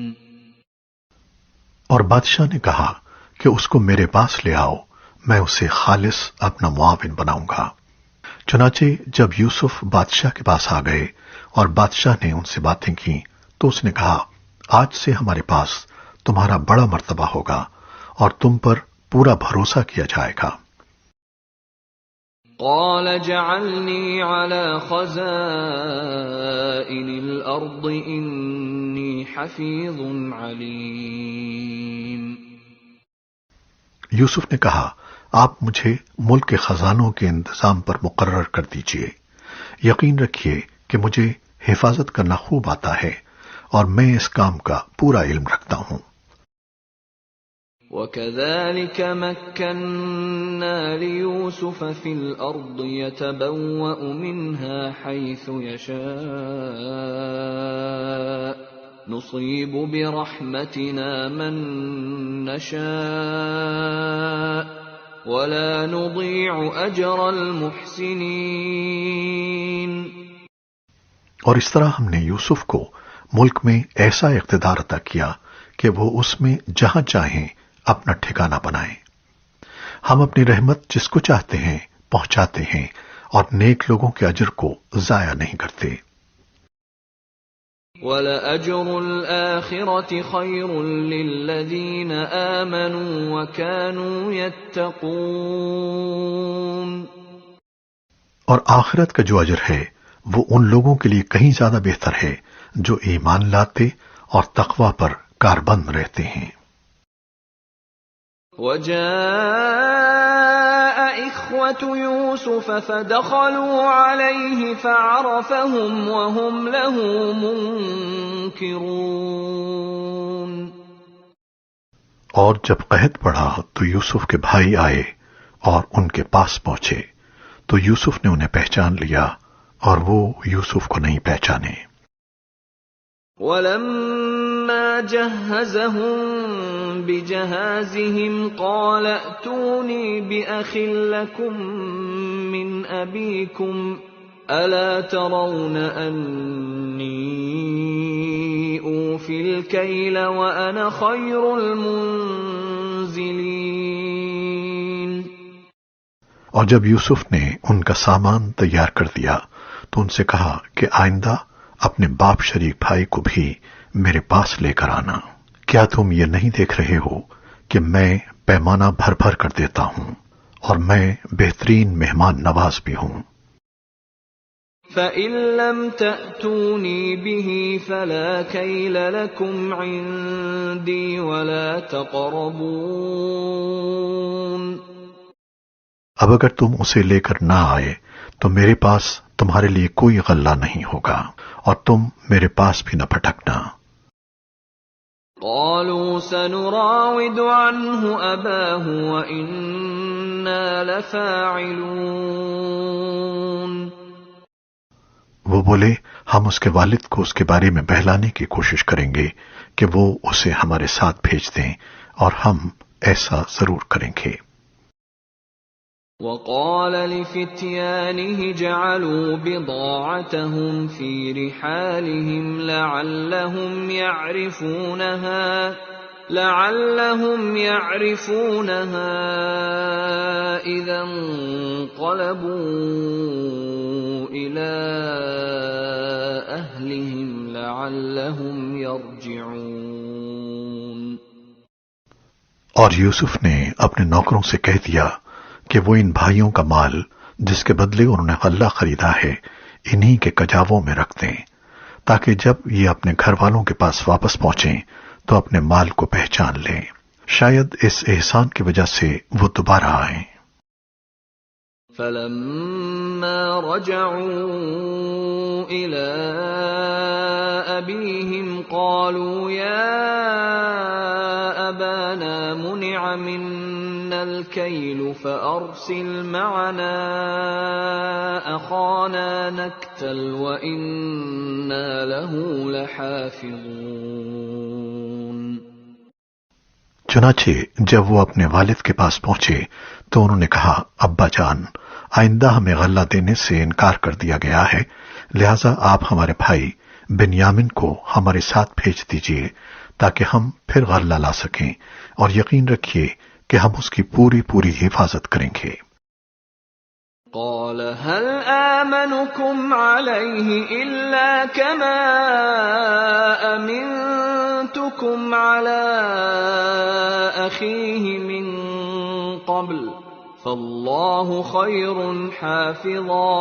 اور بادشاہ نے کہا کہ اس کو میرے پاس لے آؤ، میں اسے خالص اپنا معاون بناؤں گا۔ چنانچہ جب یوسف بادشاہ کے پاس آ گئے اور بادشاہ نے ان سے باتیں کی تو اس نے کہا، آج سے ہمارے پاس تمہارا بڑا مرتبہ ہوگا اور تم پر پورا بھروسہ کیا جائے گا۔ قال اجعلني على خزائن الأرض إني حفيظ عليم۔ یوسف نے کہا، آپ مجھے ملک کے خزانوں کے انتظام پر مقرر کر دیجئے، یقین رکھیے کہ مجھے حفاظت کرنا خوب آتا ہے اور میں اس کام کا پورا علم رکھتا ہوں۔ وَكَذَلِكَ مَكَّنَّا لِيُوسُفَ فِي الْأَرْضِ يَتَبَوَّأُ مِنْهَا حَيْثُ يَشَاءُ نُصِيبُ بِرَحْمَتِنَا مَن نَّشَاءُ وَلَا نُضِيعُ أَجْرَ الْمُحْسِنِينَ۔ اور اس طرح ہم نے یوسف کو ملک میں ایسا اقتدار عطا کیا کہ وہ اس میں جہاں چاہیں اپنا ٹھکانہ بنائیں۔ ہم اپنی رحمت جس کو چاہتے ہیں پہنچاتے ہیں اور نیک لوگوں کے اجر کو ضائع نہیں کرتے۔ وَلَأَجْرُ الْآخِرَةِ خَيْرٌ لِّلَّذِينَ آمَنُوا وَكَانُوا يَتَّقُونَ۔ اور آخرت کا جو اجر ہے وہ ان لوگوں کے لیے کہیں زیادہ بہتر ہے جو ایمان لاتے اور تقوی پر کاربند رہتے ہیں۔ وَجَاءَ إِخْوَةُ يُوسُفَ فَدَخَلُوا عَلَيْهِ فَعَرَفَهُمْ وَهُمْ لَهُ مُنكِرُونَ۔ اور جب قحط پڑا تو یوسف کے بھائی آئے اور ان کے پاس پہنچے تو یوسف نے انہیں پہچان لیا اور وہ یوسف کو نہیں پہچانے۔ وَلَمَّا جَهَّزَهُم بِجَهَازِهِمْ قَالَ ائْتُونِي بِأَخٍ لَّكُم مِّنْ أَبِيكُمْ أَلَا تَرَوْنَ أَنِّي أُوفِي الْكَيْلَ وَأَنَا خَيْرُ الْمُنزِلِينَ۔ اور جب یوسف نے ان کا سامان تیار کر دیا تو ان سے کہا کہ آئندہ اپنے باپ شریک بھائی کو بھی میرے پاس لے کر آنا۔ کیا تم یہ نہیں دیکھ رہے ہو کہ میں پیمانہ بھر بھر کر دیتا ہوں اور میں بہترین مہمان نواز بھی ہوں۔ فَإِن لَّمْ تَأْتُونِي بِهِ فَلَا كَيْلَ لَكُمْ عِندِي وَلَا تَقْرَبُونَ۔ اب اگر تم اسے لے کر نہ آئے تو میرے پاس تمہارے لیے کوئی غلہ نہیں ہوگا اور تم میرے پاس بھی نہ پھٹکنا۔ قالوا سنراود عنه أباه وإنا لفاعلون۔ وہ بولے، ہم اس کے والد کو اس کے بارے میں بہلانے کی کوشش کریں گے کہ وہ اسے ہمارے ساتھ بھیج دیں اور ہم ایسا ضرور کریں گے۔ وقال لفتيانه جعلوا بضاعتهم في رحالهم لعلهم يعرفونها إذا انقلبوا إلى أهلهم لعلهم يرجعون۔ اور یوسف نے اپنے نوکروں سے کہہ دیا کہ وہ ان بھائیوں کا مال جس کے بدلے انہوں نے غلہ خریدا ہے انہی کے کجاووں میں رکھ دیں تاکہ جب یہ اپنے گھر والوں کے پاس واپس پہنچیں تو اپنے مال کو پہچان لیں، شاید اس احسان کی وجہ سے وہ دوبارہ آئیں۔ فَلَمَّا رَجَعُوا إِلَىٰ أَبِيهِمْ قَالُوا يَا أَبَانَا مُنِعَ مِنَّا الْكَيْلُ فَأَرْسِلْ مَعَنَا أَخَانَا نَكْتَلْ وَإِنَّا لَهُ لَحَافِظُونَ۔ چنانچہ جب وہ اپنے والد کے پاس پہنچے تو انہوں نے کہا، ابا جان، آئندہ ہمیں غلہ دینے سے انکار کر دیا گیا ہے، لہذا آپ ہمارے بھائی بنیامن کو ہمارے ساتھ بھیج دیجئے تاکہ ہم پھر غلہ لا سکیں، اور یقین رکھیے کہ ہم اس کی پوری پوری حفاظت کریں گے۔ قال هل آمنكم عليه إلا كما أمنتكم على أخيه من قبل فالله خير حافظا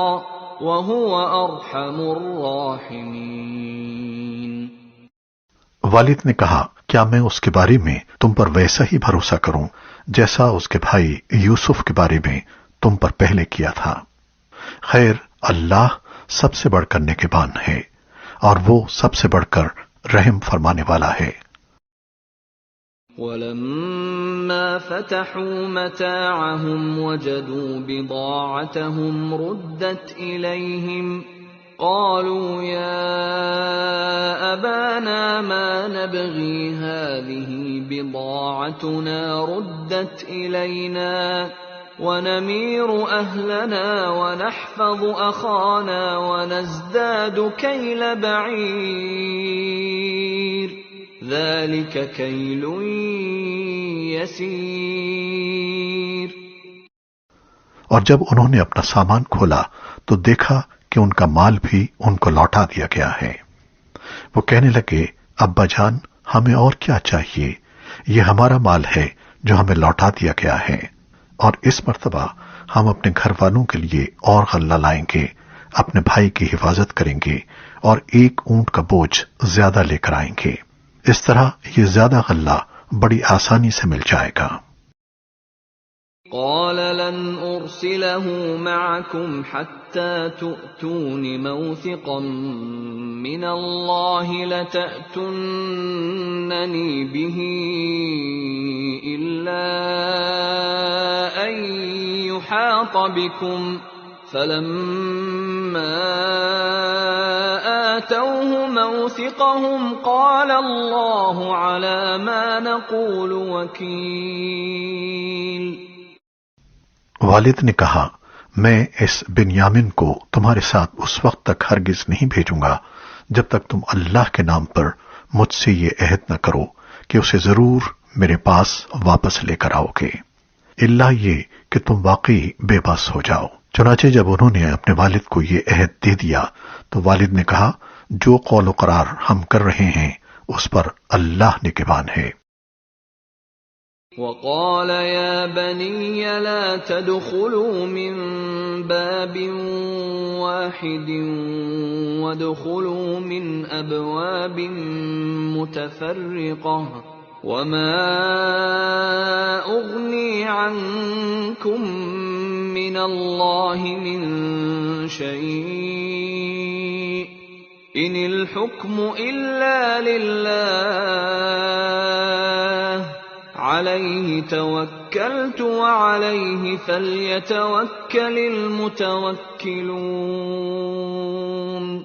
وهو أرحم الراحمين۔ والد نے کہا کیا میں اس کے بارے میں تم پر ویسا ہی بھروسہ کروں جیسا اس کے بھائی یوسف کے بارے میں تم پر پہلے کیا تھا؟ خیر، اللہ سب سے بڑھ کر نگہبان ہے اور وہ سب سے بڑھ کر رحم فرمانے والا ہے۔ وَلَمَّا فَتَحُوا مَتَاعَهُمْ وَجَدُوا بِضَاعَتَهُمْ رُدَّتْ إِلَيْهِمْ قَالُوا يَا أَبَانَا مَا نَبْغِي هَٰذِهِ بِضَاعَتُنَا رُدَّتْ إِلَيْنَا وَنَمِيرُ أَهْلَنَا وَنَحْفَظُ أَخَانَا وَنَزْدَادُ كَيْلَ بَعِيرٍ ذَلِكَ كَيْلٌ يَسِيرٌ۔ اور جب انہوں نے اپنا سامان کھولا تو دیکھا کہ ان کا مال بھی ان کو لوٹا دیا گیا ہے۔ وہ کہنے لگے ابا جان، ہمیں اور کیا چاہیے، یہ ہمارا مال ہے جو ہمیں لوٹا دیا گیا ہے، اور اس مرتبہ ہم اپنے گھر والوں کے لیے اور غلہ لائیں گے، اپنے بھائی کی حفاظت کریں گے اور ایک اونٹ کا بوجھ زیادہ لے کر آئیں گے۔ اس طرح یہ زیادہ غلہ بڑی آسانی سے مل جائے گا۔ قال لن أرسله معكم حتى تؤتون موثقا من الله لتأتونني به إلا أن يحاط بكم فلما آتوه موثقهم قال الله على ما نقول وكيل۔ والد نے کہا میں اس بنیامن کو تمہارے ساتھ اس وقت تک ہرگز نہیں بھیجوں گا جب تک تم اللہ کے نام پر مجھ سے یہ عہد نہ کرو کہ اسے ضرور میرے پاس واپس لے کر آؤ گے، الا یہ کہ تم واقعی بے بس ہو جاؤ۔ چنانچہ جب انہوں نے اپنے والد کو یہ عہد دے دیا تو والد نے کہا جو قول و قرار ہم کر رہے ہیں اس پر اللہ نگہبان ہے۔ وقال يا بني لا تدخلوا من باب واحد وادخلوا من أبواب متفرقة وما أغني عنكم من الله من شيء إن الحكم إلا لله عليه توكلت وعليه فليتوكل المتوكلون۔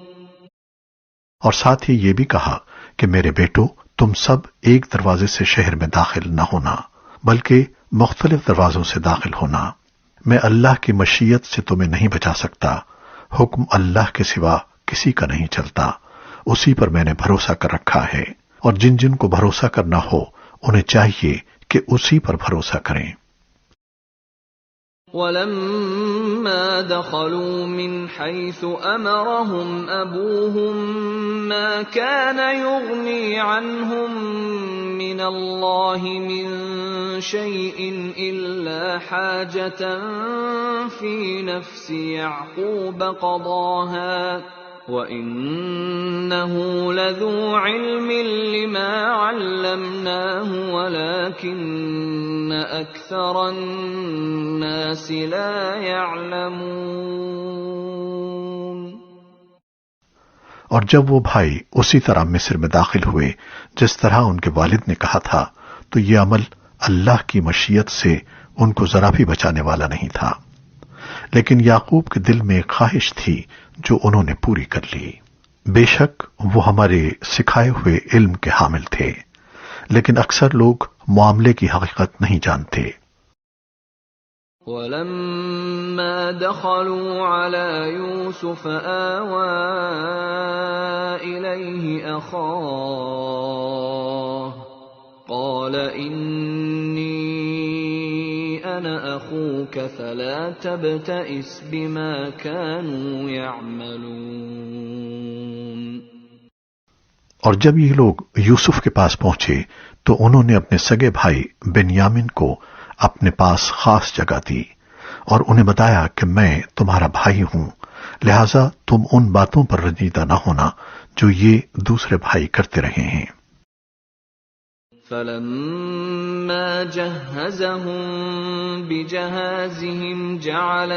اور ساتھ ہی یہ بھی کہا کہ میرے بیٹو تم سب ایک دروازے سے شہر میں داخل نہ ہونا بلکہ مختلف دروازوں سے داخل ہونا۔ میں اللہ کی مشیت سے تمہیں نہیں بچا سکتا، حکم اللہ کے سوا کسی کا نہیں چلتا، اسی پر میں نے بھروسہ کر رکھا ہے، اور جن جن کو بھروسہ کرنا ہو انہیں چاہیے کہ اسی پر بھروسہ کریں۔ وَلَمَّا دَخَلُوا مِنْ حَيْثُ أَمَرَهُمْ أَبُوهُمْ مَا كَانَ يُغْنِي عَنْهُمْ مِنَ اللَّهِ مِنْ شَيْءٍ إِلَّا حَاجَةً فِي نَفْسِ يَعْقُوبَ قَضَاهَا وَإِنَّهُ لَذُو عِلْمٍ لِّمَا عَلَّمْنَاهُ وَلَكِنَّ أَكْثَرَ النَّاسِ لَا يَعْلَمُونَ۔ اور جب وہ بھائی اسی طرح مصر میں داخل ہوئے جس طرح ان کے والد نے کہا تھا تو یہ عمل اللہ کی مشیت سے ان کو ذرا بھی بچانے والا نہیں تھا، لیکن یعقوب کے دل میں ایک خواہش تھی جو انہوں نے پوری کر لی۔ بے شک وہ ہمارے سکھائے ہوئے علم کے حامل تھے، لیکن اکثر لوگ معاملے کی حقیقت نہیں جانتے۔ وَلَمَّا دَخَلُوا عَلَى يُوسُفَ آوَى إِلَيْهِ أَخَاهُ قَالَ إِنِّي أَنَا أَخُوكَ فَلَا تَبْتَئِسْ بِمَا كَانُوا يَعْمَلُونَ۔ اور جب یہ لوگ یوسف کے پاس پہنچے تو انہوں نے اپنے سگے بھائی بنیامین کو اپنے پاس خاص جگہ دی اور انہیں بتایا کہ میں تمہارا بھائی ہوں، لہذا تم ان باتوں پر رنجیدہ نہ ہونا جو یہ دوسرے بھائی کرتے رہے ہیں۔ فَلَمَّا جَهَّزَهُم بِجَهَازِهِمْ جَعَلَ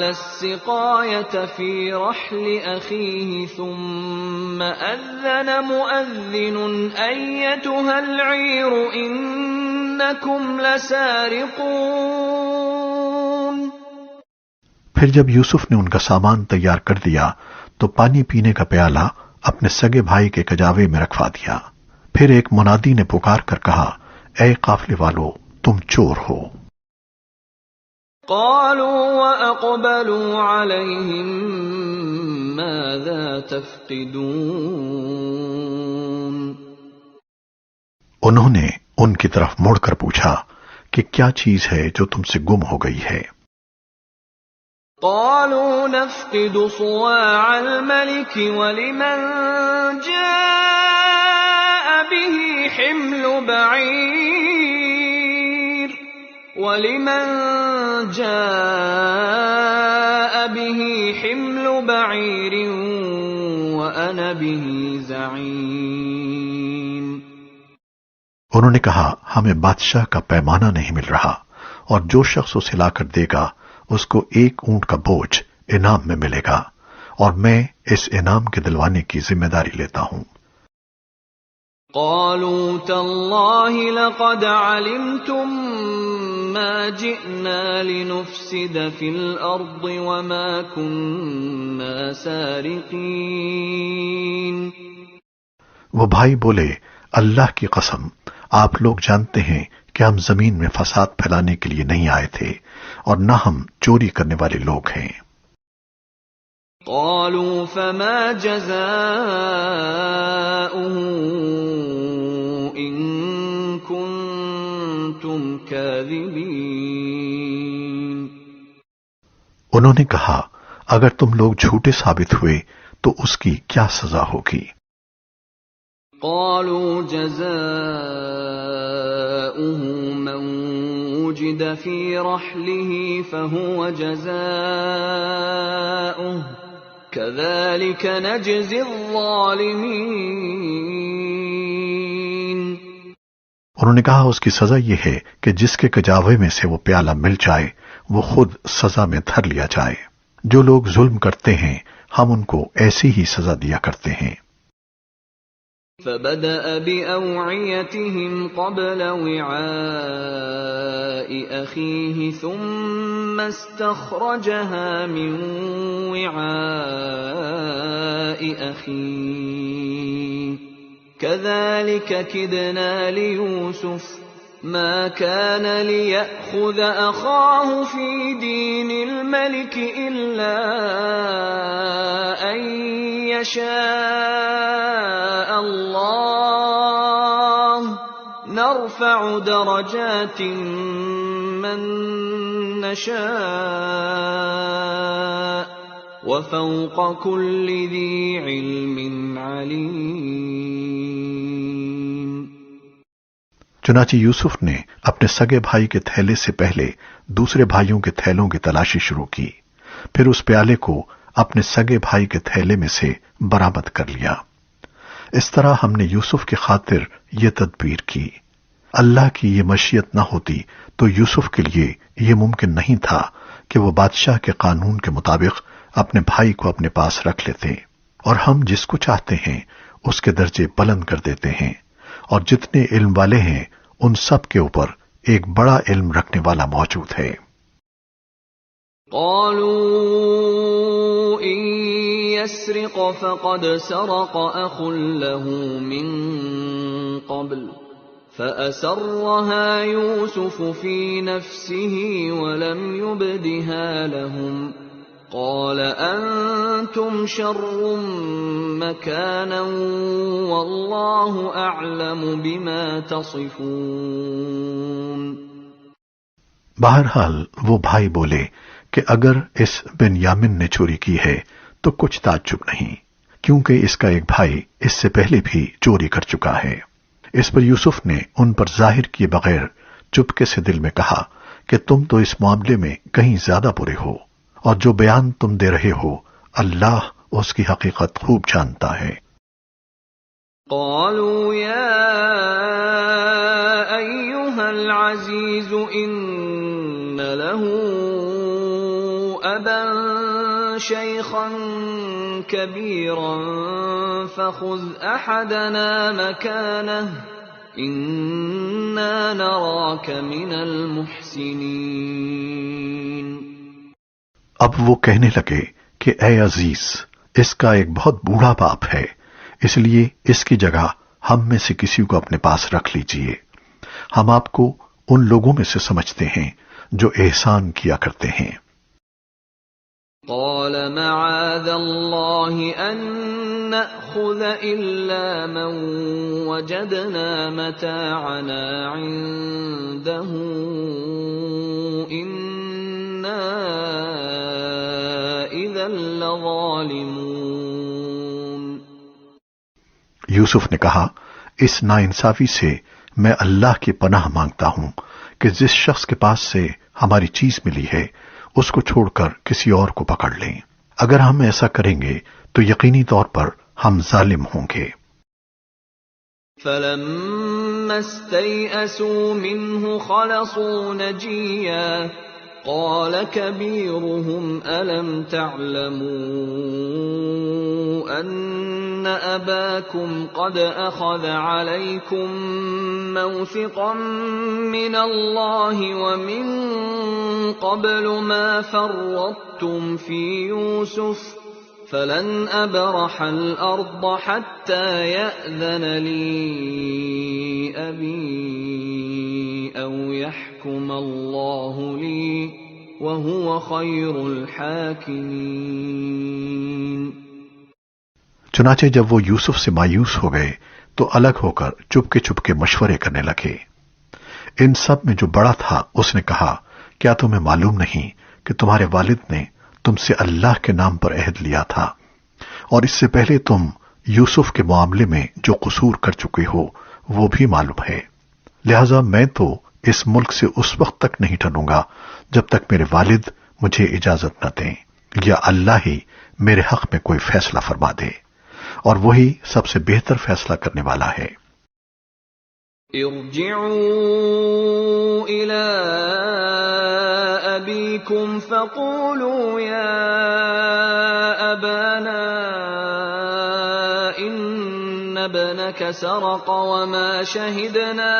السِّقَايَةَ فِي رَحْلِ أَخِيهِ ثُمَّ أَذَّنَ مُؤَذِّنٌ أَيَّتُهَا الْعِيرُ إِنَّكُمْ لَسَارِقُونَ۔ پھر جب یوسف نے ان کا سامان تیار کر دیا تو پانی پینے کا پیالہ اپنے سگے بھائی کے کجاوے میں رکھوا دیا۔ پھر ایک منادی نے پکار کر کہا، اے قافلے والو، تم چور ہو۔ قالوا وَأَقْبَلُوا عَلَيْهِمْ مَاذَا تَفْقِدُونَ۔ انہوں نے ان کی طرف مڑ کر پوچھا کہ کیا چیز ہے جو تم سے گم ہو گئی ہے؟ قالوا نفقد صواع الملك ولمن جاء به حمل بعير وأنا به زعيم۔ انہوں نے کہا، ہمیں بادشاہ کا پیمانہ نہیں مل رہا، اور جو شخص اسے لا کر دے گا اس کو ایک اونٹ کا بوجھ انعام میں ملے گا، اور میں اس انعام کے دلوانے کی ذمہ داری لیتا ہوں۔ قالوا تالله لقد علمتم ما جئنا لنفسد في الأرض وما كنا سارقين۔ وہ بھائی بولے، اللہ کی قسم، آپ لوگ جانتے ہیں کہ ہم زمین میں فساد پھیلانے کے لیے نہیں آئے تھے، اور نہ ہم چوری کرنے والے لوگ ہیں۔ قالوا فما جزاؤه إن كنتم كاذبين۔ انہوں نے کہا، اگر تم لوگ جھوٹے ثابت ہوئے تو اس کی کیا سزا ہوگی؟ قالوا جزاؤه من وجد في رحله فهو جزاؤه كذلك نجزي الظالمين۔ انہوں نے کہا، اس کی سزا یہ ہے کہ جس کے کجاوے میں سے وہ پیالہ مل جائے وہ خود سزا میں دھر لیا جائے۔ جو لوگ ظلم کرتے ہیں ہم ان کو ایسی ہی سزا دیا کرتے ہیں۔ فبدأ بأوعيتهم قبل وعاء أخيه ثم استخرجها من وعاء أخيه كذلك كدنا ليوسف ما كان ليأخذ أخاه في دين الملك إلا أن يشاء الله نرفع درجات من نشاء وفوق كل ذي علم عليم۔ چنانچہ یوسف نے اپنے سگے بھائی کے تھیلے سے پہلے دوسرے بھائیوں کے تھیلوں کی تلاشی شروع کی، پھر اس پیالے کو اپنے سگے بھائی کے تھیلے میں سے برآمد کر لیا۔ اس طرح ہم نے یوسف کی خاطر یہ تدبیر کی۔ اللہ کی یہ مشیت نہ ہوتی تو یوسف کے لیے یہ ممکن نہیں تھا کہ وہ بادشاہ کے قانون کے مطابق اپنے بھائی کو اپنے پاس رکھ لیتے، اور ہم جس کو چاہتے ہیں اس کے درجے بلند کر دیتے ہیں، اور جتنے علم والے ہیں ان سب کے اوپر ایک بڑا علم رکھنے والا موجود ہے۔ قالوا إن يسرق فقد سرق أخ له من قبل فأسرها يوسف في نفسه ولم يبدها لهم قال أنتم شر مكانا والله أعلم بما تصفون. بہرحال وہ بھائی بولے کہ اگر اس بنیامن نے چوری کی ہے تو کچھ تعجب نہیں، کیونکہ اس کا ایک بھائی اس سے پہلے بھی چوری کر چکا ہے۔ اس پر یوسف نے ان پر ظاہر کیے بغیر چپکے سے دل میں کہا کہ تم تو اس معاملے میں کہیں زیادہ برے ہو، اور جو بیان تم دے رہے ہو اللہ اس کی حقیقت خوب جانتا ہے۔ قالوا يا أيها العزيز إن له أبا شيخا كبيرا فخذ أحدنا مكانه إنا نراك من المحسنين. اب وہ کہنے لگے کہ اے عزیز، اس کا ایک بہت بوڑھا باپ ہے، اس لیے اس کی جگہ ہم میں سے کسی کو اپنے پاس رکھ لیجئے، ہم آپ کو ان لوگوں میں سے سمجھتے ہیں جو احسان کیا کرتے ہیں۔ قال معاذ الله أن نأخذ إلا من وجدنا متاعنا عنده إنا إذا لظالمون. یوسف نے کہا، اس ناانصافی سے میں اللہ کی پناہ مانگتا ہوں کہ جس شخص کے پاس سے ہماری چیز ملی ہے اس کو چھوڑ کر کسی اور کو پکڑ لیں، اگر ہم ایسا کریں گے تو یقینی طور پر ہم ظالم ہوں گے۔ فلما استيئسوا منه خلصوا نجيا قال كبيرهم ألم تعلموا أن أباكم قد أخذ عليكم موثقا من الله ومن قبل ما فرطتم في يوسف فلن أبرح الأرض حتى يأذن لي أبي أو يحكم الله لي وهو خير الحاكمين. چنانچہ جب وہ یوسف سے مایوس ہو گئے تو الگ ہو کر چپکے مشورے کرنے لگے۔ ان سب میں جو بڑا تھا اس نے کہا، کیا تمہیں معلوم نہیں کہ تمہارے والد نے تم سے اللہ کے نام پر عہد لیا تھا، اور اس سے پہلے تم یوسف کے معاملے میں جو قصور کر چکے ہو وہ بھی معلوم ہے، لہذا میں تو اس ملک سے اس وقت تک نہیں ٹلوں گا جب تک میرے والد مجھے اجازت نہ دیں، یا اللہ ہی میرے حق میں کوئی فیصلہ فرما دے، اور وہی سب سے بہتر فیصلہ کرنے والا ہے۔ ارجعوا إلى أبيكم فقولوا يا أبانا إن ابنك سرق وما شهدنا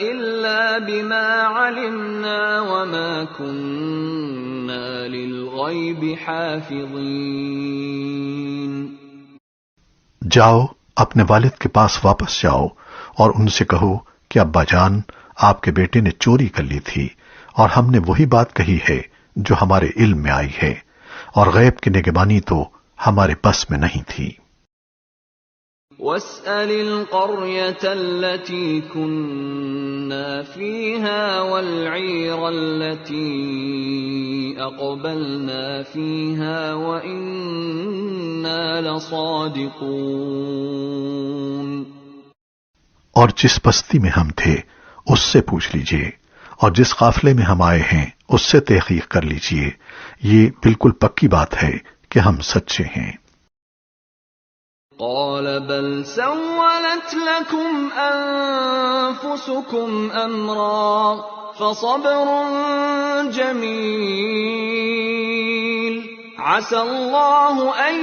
إلا بما علمنا وما كنا للغيب حافظين. جاؤ اپنے والد کے پاس واپس جاؤ اور ان سے کہو کہ ابا جان آپ کے بیٹے نے چوری کر لی تھی، اور ہم نے وہی بات کہی ہے جو ہمارے علم میں آئی ہے، اور غیب کی نگہبانی تو ہمارے بس میں نہیں تھی۔ وَاسْأَلِ الْقَرْيَةَ الَّتِي كُنَّا فِيهَا وَالْعِيرَ الَّتِي أَقْبَلْنَا فِيهَا وَإِنَّا لَصَادِقُونَ. اور جس بستی میں ہم تھے اس سے پوچھ لیجئے، اور جس قافلے میں ہم آئے ہیں اس سے تحقیق کر لیجئے، یہ بالکل پکی بات ہے کہ ہم سچے ہیں۔ قال بل سولت لكم أنفسكم أمرا فصبر جميل عسى الله أن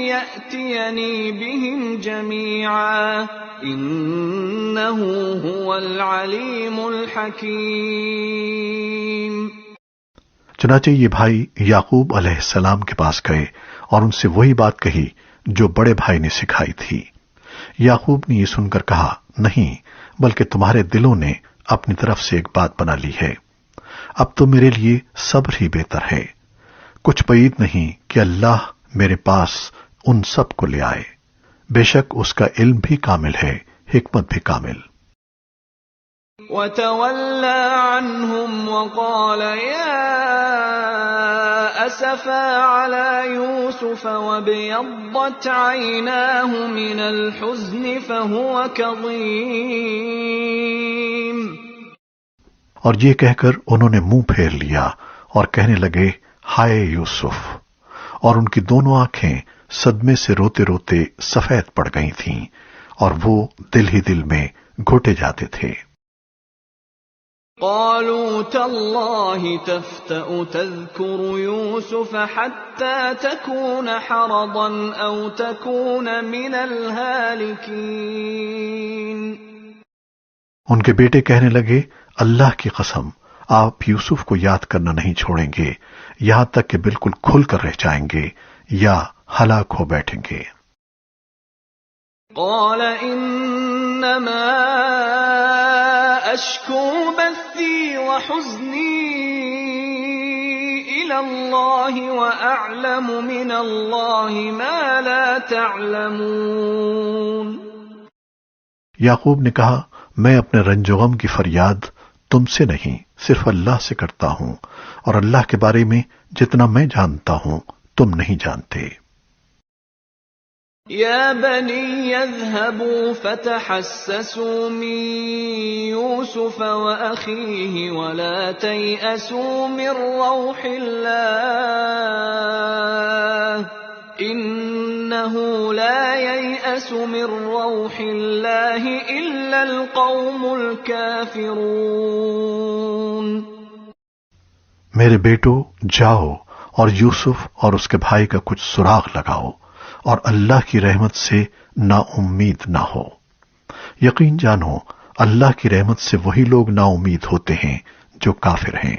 يأتيني بهم جميعا إنه هو العليم الحكيم. چنانچہ یہ بھائی یعقوب علیہ السلام کے پاس گئے اور ان سے وہی بات کہی جو بڑے بھائی نے سکھائی تھی۔ یعقوب نے یہ سن کر کہا، نہیں، بلکہ تمہارے دلوں نے اپنی طرف سے ایک بات بنا لی ہے۔ اب تو میرے لیے صبر ہی بہتر ہے۔ کچھ بعید نہیں کہ اللہ میرے پاس ان سب کو لے آئے۔ بے شک اس کا علم بھی کامل ہے، حکمت بھی کامل۔ وَتَوَلَّى عَنْهُمْ وَقَالَ يَا أَسَفَا عَلَى يُوسُفَ وَابْيَضَّتْ عَيْنَاهُ مِنَ الْحُزْنِ فَهُوَ كَظِيمٌ۔ اور یہ کہہ کر انہوں نے منہ پھیر لیا اور کہنے لگے، ہائے یوسف، اور ان کی دونوں آنکھیں صدمے سے روتے روتے سفید پڑ گئی تھیں اور وہ دل ہی دل میں گھٹے جاتے تھے۔ قالوا تالله تفتأ تذكر يوسف حتى تكون حرضا أو تكون من الهالكين۔ ان کے بیٹے کہنے لگے، اللہ کی قسم، آپ یوسف کو یاد کرنا نہیں چھوڑیں گے یہاں تک کہ بالکل کھل کر رہ جائیں گے یا ہلاک ہو بیٹھیں گے۔ قال انما اشکو بثی وحزنی الى اللہ واعلم من اللہ ما لا تعلمون۔ یعقوب نے کہا، میں اپنے رنج و غم کی فریاد تم سے نہیں، صرف اللہ سے کرتا ہوں، اور اللہ کے بارے میں جتنا میں جانتا ہوں تم نہیں جانتے۔ یا بنی اذهبوا فتحسسوا من یوسف واخیہ ولا تیأسوا من روح اللہ انه لا ييأس من روح اللہ الا القوم الكافرون۔ میرے بیٹو، جاؤ اور یوسف اور اس کے بھائی کا کچھ سراغ لگاؤ اور اللہ کی رحمت سے نا امید نہ ہو۔ یقین جانو اللہ کی رحمت سے وہی لوگ نا امید ہوتے ہیں جو کافر ہیں۔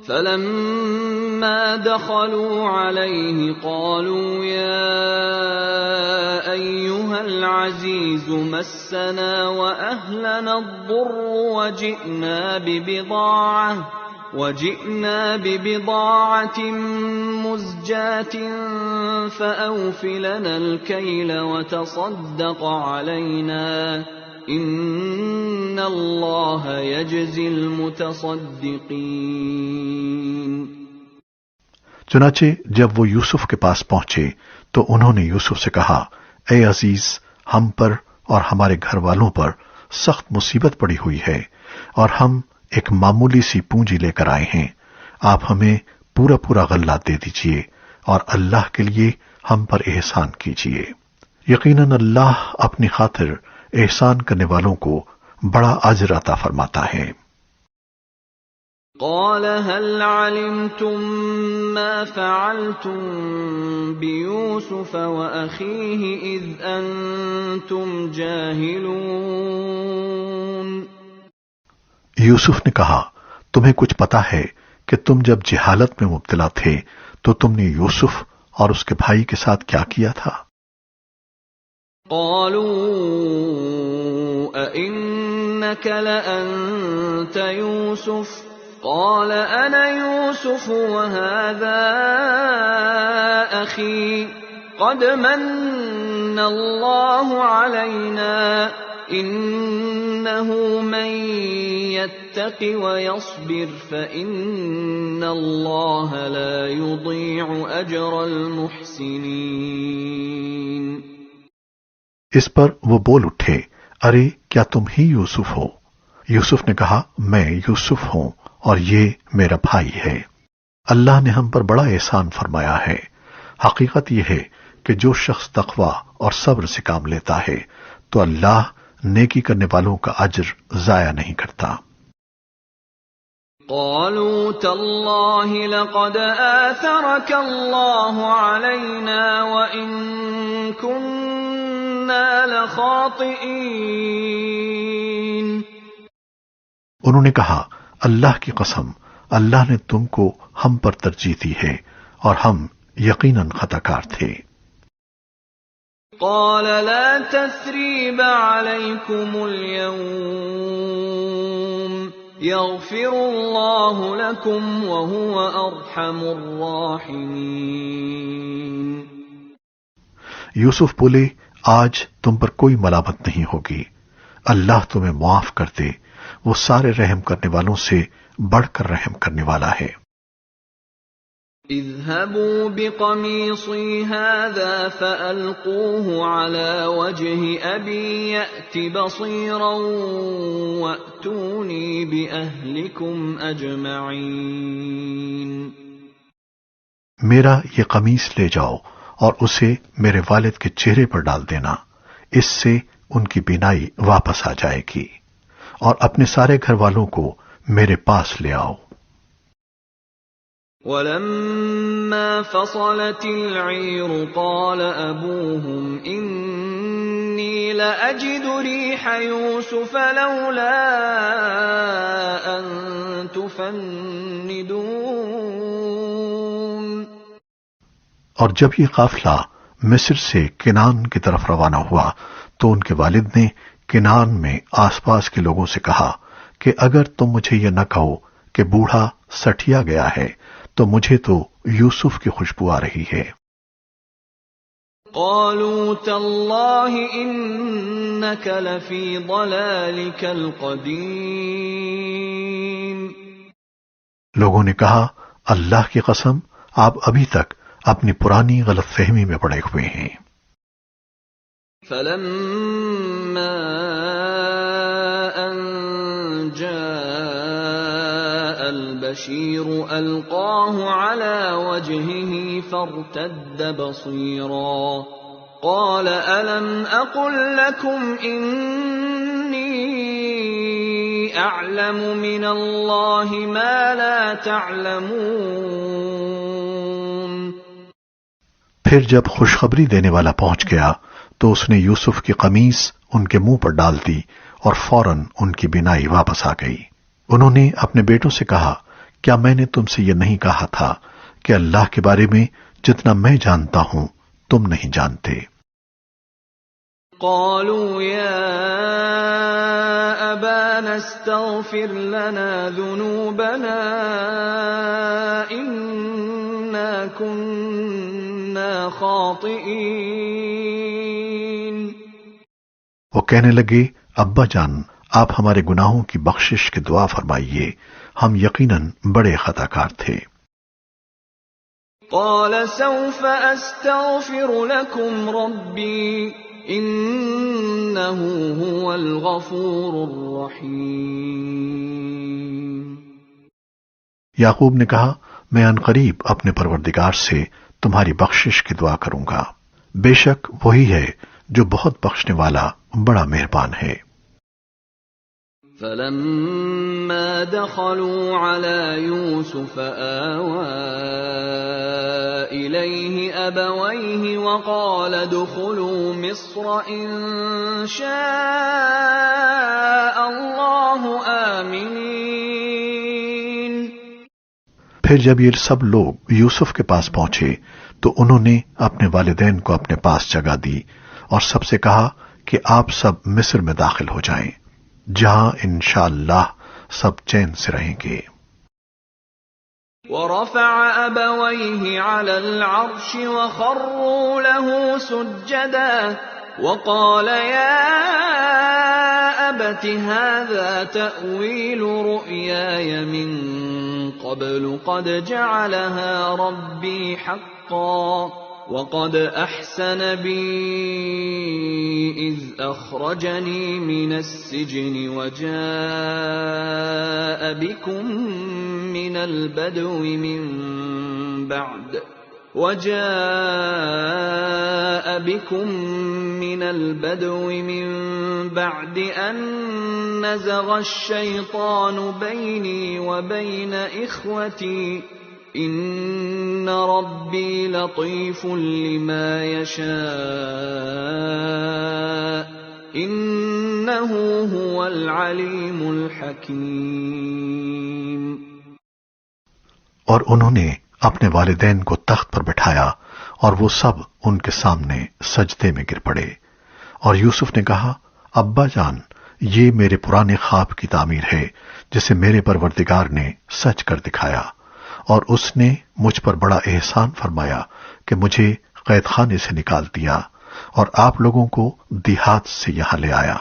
فلما دخلوا عليه قالوا يا أيها العزيز مسنا وأهلنا الضر وجئنا ببضاعة مزجاة فأوف لنا الكيل وتصدق علينا ان اللہ یجزی المتصدقین۔ چنانچہ جب وہ یوسف کے پاس پہنچے تو انہوں نے یوسف سے کہا، اے عزیز، ہم پر اور ہمارے گھر والوں پر سخت مصیبت پڑی ہوئی ہے اور ہم ایک معمولی سی پونجی لے کر آئے ہیں، آپ ہمیں پورا پورا غلہ دے دیجئے اور اللہ کے لیے ہم پر احسان کیجئے۔ یقیناً اللہ اپنی خاطر احسان کرنے والوں کو بڑا اجر عطا فرماتا ہے۔ قال هل علمتم ما فعلتم بيوسف وأخيه إذ أنتم جاهلون۔ یوسف نے کہا، تمہیں کچھ پتا ہے کہ تم جب جہالت میں مبتلا تھے تو تم نے یوسف اور اس کے بھائی کے ساتھ کیا کیا تھا؟ قالوا أئنك لأنت يوسف قال أنا يوسف وهذا أخي قد من الله علينا إنه من يتق ويصبر فإن الله لا يضيع أجر المحسنين۔ اس پر وہ بول اٹھے، ارے کیا تم ہی یوسف ہو؟ یوسف نے کہا، میں یوسف ہوں اور یہ میرا بھائی ہے۔ اللہ نے ہم پر بڑا احسان فرمایا ہے۔ حقیقت یہ ہے کہ جو شخص تقوی اور صبر سے کام لیتا ہے تو اللہ نیکی کرنے والوں کا اجر ضائع نہیں کرتا۔ قالوا تالله لقد آثرك الله علينا وإن كنا لخاطئين۔ انہوں نے کہا، اللہ کی قسم، اللہ نے تم کو ہم پر ترجیح دی ہے اور ہم یقیناً خطا کار تھے۔ قال لا تثريب عليكم اليوم يغفر الله لكم وهو أرحم الراحمين۔ یوسف بولے آج تم پر کوئی ملامت نہیں ہوگی، اللہ تمہیں معاف کر دے، وہ سارے رحم کرنے والوں سے بڑھ کر رحم کرنے والا ہے۔ اذهبوا بقميصي هذا فألقوه على وجه أبي يأت بصيرا وأتوني بأهلكم أجمعين۔ میرا یہ قمیص لے جاؤ اور اسے میرے والد کے چہرے پر ڈال دینا، اس سے ان کی بینائی واپس آ جائے گی، اور اپنے سارے گھر والوں کو میرے پاس لے آؤ۔ وَلَمَّا فَصَلَتِ الْعِيرُ قَالَ أَبُوهُمْ إِنِّي لَأَجِدُ رِيحَ يُوسُفَ لَوْلَا أَن تُفَنِّدُونِ۔ اور جب یہ قافلہ مصر سے کنان کی طرف روانہ ہوا تو ان کے والد نے کنان میں آس پاس کے لوگوں سے کہا کہ اگر تم مجھے یہ نہ کہو کہ بوڑھا سٹیا گیا ہے تو مجھے تو یوسف کی خوشبو آ رہی ہے۔ قالوا تاللہ انک لفی ضلالک القدیم۔ لوگوں نے کہا اللہ کی قسم آپ ابھی تک اپنی پرانی غلط فہمی میں پڑے ہوئے ہیں۔ فلما ان جاء البشیر القاہ علی وجہہ فارتد بصیرا قال الم اقل لکم انی اعلم من اللہ ما لا تعلمون۔ پھر جب خوشخبری دینے والا پہنچ گیا تو اس نے یوسف کی قمیص ان کے منہ پر ڈال دی اور فوراً ان کی بینائی واپس آ گئی۔ انہوں نے اپنے بیٹوں سے کہا کیا میں نے تم سے یہ نہیں کہا تھا کہ اللہ کے بارے میں جتنا میں جانتا ہوں تم نہیں جانتے؟ قالوا يا أبانا استغفر لنا ذنوبنا إنا كنا خاطئين۔ وہ کہنے لگے ابا جان آپ ہمارے گناہوں کی بخشش کی دعا فرمائیے، ہم یقیناً بڑے خطا کار تھے۔ قال سوف استغفر لكم ربي انه هو الغفور الرحیم۔ یعقوب نے کہا میں عنقریب اپنے پروردگار سے تمہاری بخشش کی دعا کروں گا، بے شک وہی ہے جو بہت بخشنے والا بڑا مہربان ہے۔ فلما دخلوا على يوسف آوى إليه أبويه وقال ادخلوا مصر إن شاء الله آمنين۔ پھر جب یہ سب لوگ یوسف کے پاس پہنچے تو انہوں نے اپنے والدین کو اپنے پاس جگہ دی اور سب سے کہا کہ آپ سب مصر میں داخل ہو جائیں جہاں انشاءاللہ سب چین سے رہیں گے۔ ورفع أبويه على العرش وخروا له سجدا وقال يا أبت هذا تأويل رؤياي من قبل قد جعلها ربي حقا وقد أحسن بي إذ أخرجني من السجن وجاء بكم من البدو من بعد أن نزغ الشيطان بيني وبين إخوتي إن ربي لطيف لما يشاء إنه هو العليم الحكيم۔ اور انہوں نے اپنے والدین کو تخت پر بٹھایا اور وہ سب ان کے سامنے سجدے میں گر پڑے۔ اور یوسف نے کہا، ابا جان، یہ میرے پرانے خواب کی تعمیر ہے جسے میرے پروردگار نے سچ کر دکھایا، اور اس نے مجھ پر بڑا احسان فرمایا کہ مجھے قید خانے سے نکال دیا اور آپ لوگوں کو دیہات سے یہاں لے آیا۔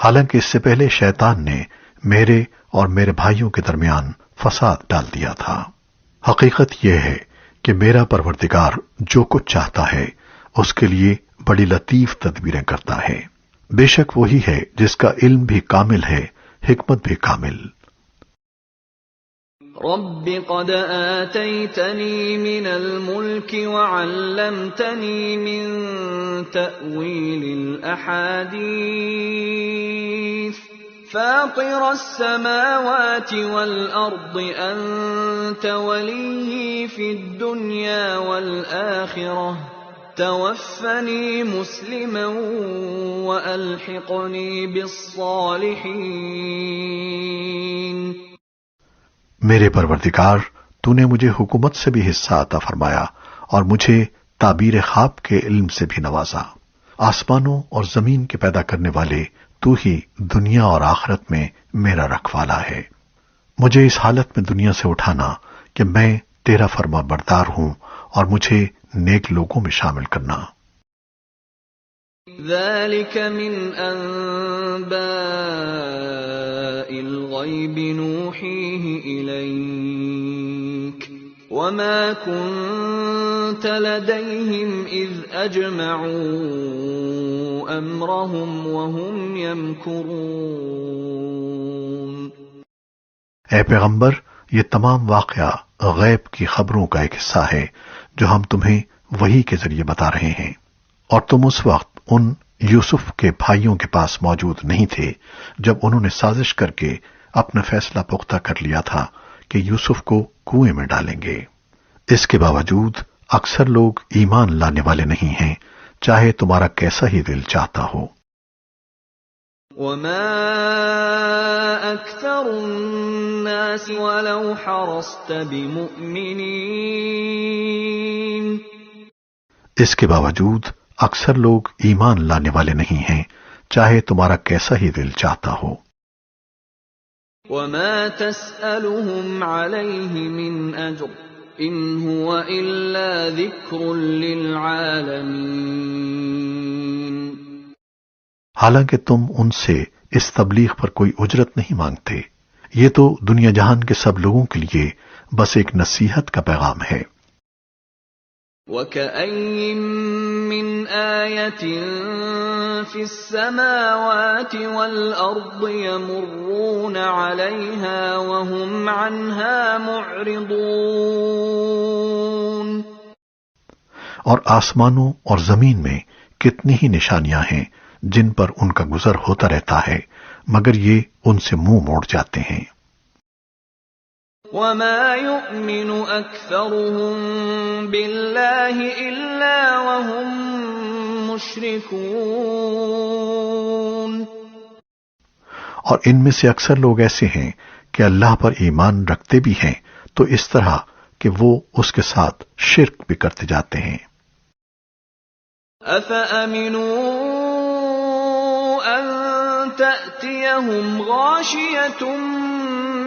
حالانکہ اس سے پہلے شیطان نے میرے اور میرے بھائیوں کے درمیان فساد ڈال دیا تھا۔ حقیقت یہ ہے کہ میرا پروردگار جو کچھ چاہتا ہے اس کے لیے بڑی لطیف تدبیریں کرتا ہے۔ بے شک وہی ہے جس کا علم بھی کامل ہے، حکمت بھی کامل۔ رب قد آتيتني من الملك وعلمتني من تأويل الأحاديث فاطر السماوات والأرض أنت ولي في الدنيا والآخرة توفني مسلما وألحقني بالصالحين۔ میرے پروردگار، تو نے مجھے حکومت سے بھی حصہ عطا فرمایا اور مجھے تعبیر خواب کے علم سے بھی نوازا۔ آسمانوں اور زمین کے پیدا کرنے والے تو ہی دنیا اور آخرت میں میرا رکھوالا ہے۔ مجھے اس حالت میں دنیا سے اٹھانا کہ میں تیرا فرما بردار ہوں اور مجھے نیک لوگوں میں شامل کرنا۔ ذلك من أنباء الغيب نوحيه إليك وما كنت لديهم إذ أجمعوا أمرهم وهم يمكرون۔ اے پیغمبر، یہ تمام واقعہ غیب کی خبروں کا ایک حصہ ہے جو ہم تمہیں وحی کے ذریعے بتا رہے ہیں، اور تم اس وقت ان یوسف کے بھائیوں کے پاس موجود نہیں تھے جب انہوں نے سازش کر کے اپنا فیصلہ پختہ کر لیا تھا کہ یوسف کو کنویں میں ڈالیں گے۔ اس کے باوجود اکثر لوگ ایمان لانے والے نہیں ہیں، چاہے تمہارا کیسا ہی دل چاہتا ہو۔ وما أكثر الناس ولو حرصت بمؤمنين۔ اس کے باوجود اکثر لوگ ایمان لانے والے نہیں ہیں، چاہے تمہارا کیسا ہی دل چاہتا ہو۔ وما تسألهم عليه من أجر إن هو إلا ذكر للعالمين۔ حالانکہ تم ان سے اس تبلیغ پر کوئی اجرت نہیں مانگتے، یہ تو دنیا جہان کے سب لوگوں کے لیے بس ایک نصیحت کا پیغام ہے۔ وَكَأَيِّن مِّنْ آيَةٍ فِي السَّمَاوَاتِ وَالْأَرْضِ يَمُرُّونَ عَلَيْهَا وَهُمْ عَنْهَا مُعْرِضُونَ۔ اور آسمانوں اور زمین میں کتنی ہی نشانیاں ہیں جن پر ان کا گزر ہوتا رہتا ہے، مگر یہ ان سے منہ موڑ جاتے ہیں۔ وَمَا يُؤْمِنُ أَكْثَرُهُم بِاللَّهِ إِلَّا وَهُم مُشْرِكُونَ۔ اور ان میں سے اکثر لوگ ایسے ہیں کہ اللہ پر ایمان رکھتے بھی ہیں تو اس طرح کہ وہ اس کے ساتھ شرک بھی کرتے جاتے ہیں۔ أَفَأَمِنُوا أَن تَأْتِيَهُمْ غَاشِيَةٌ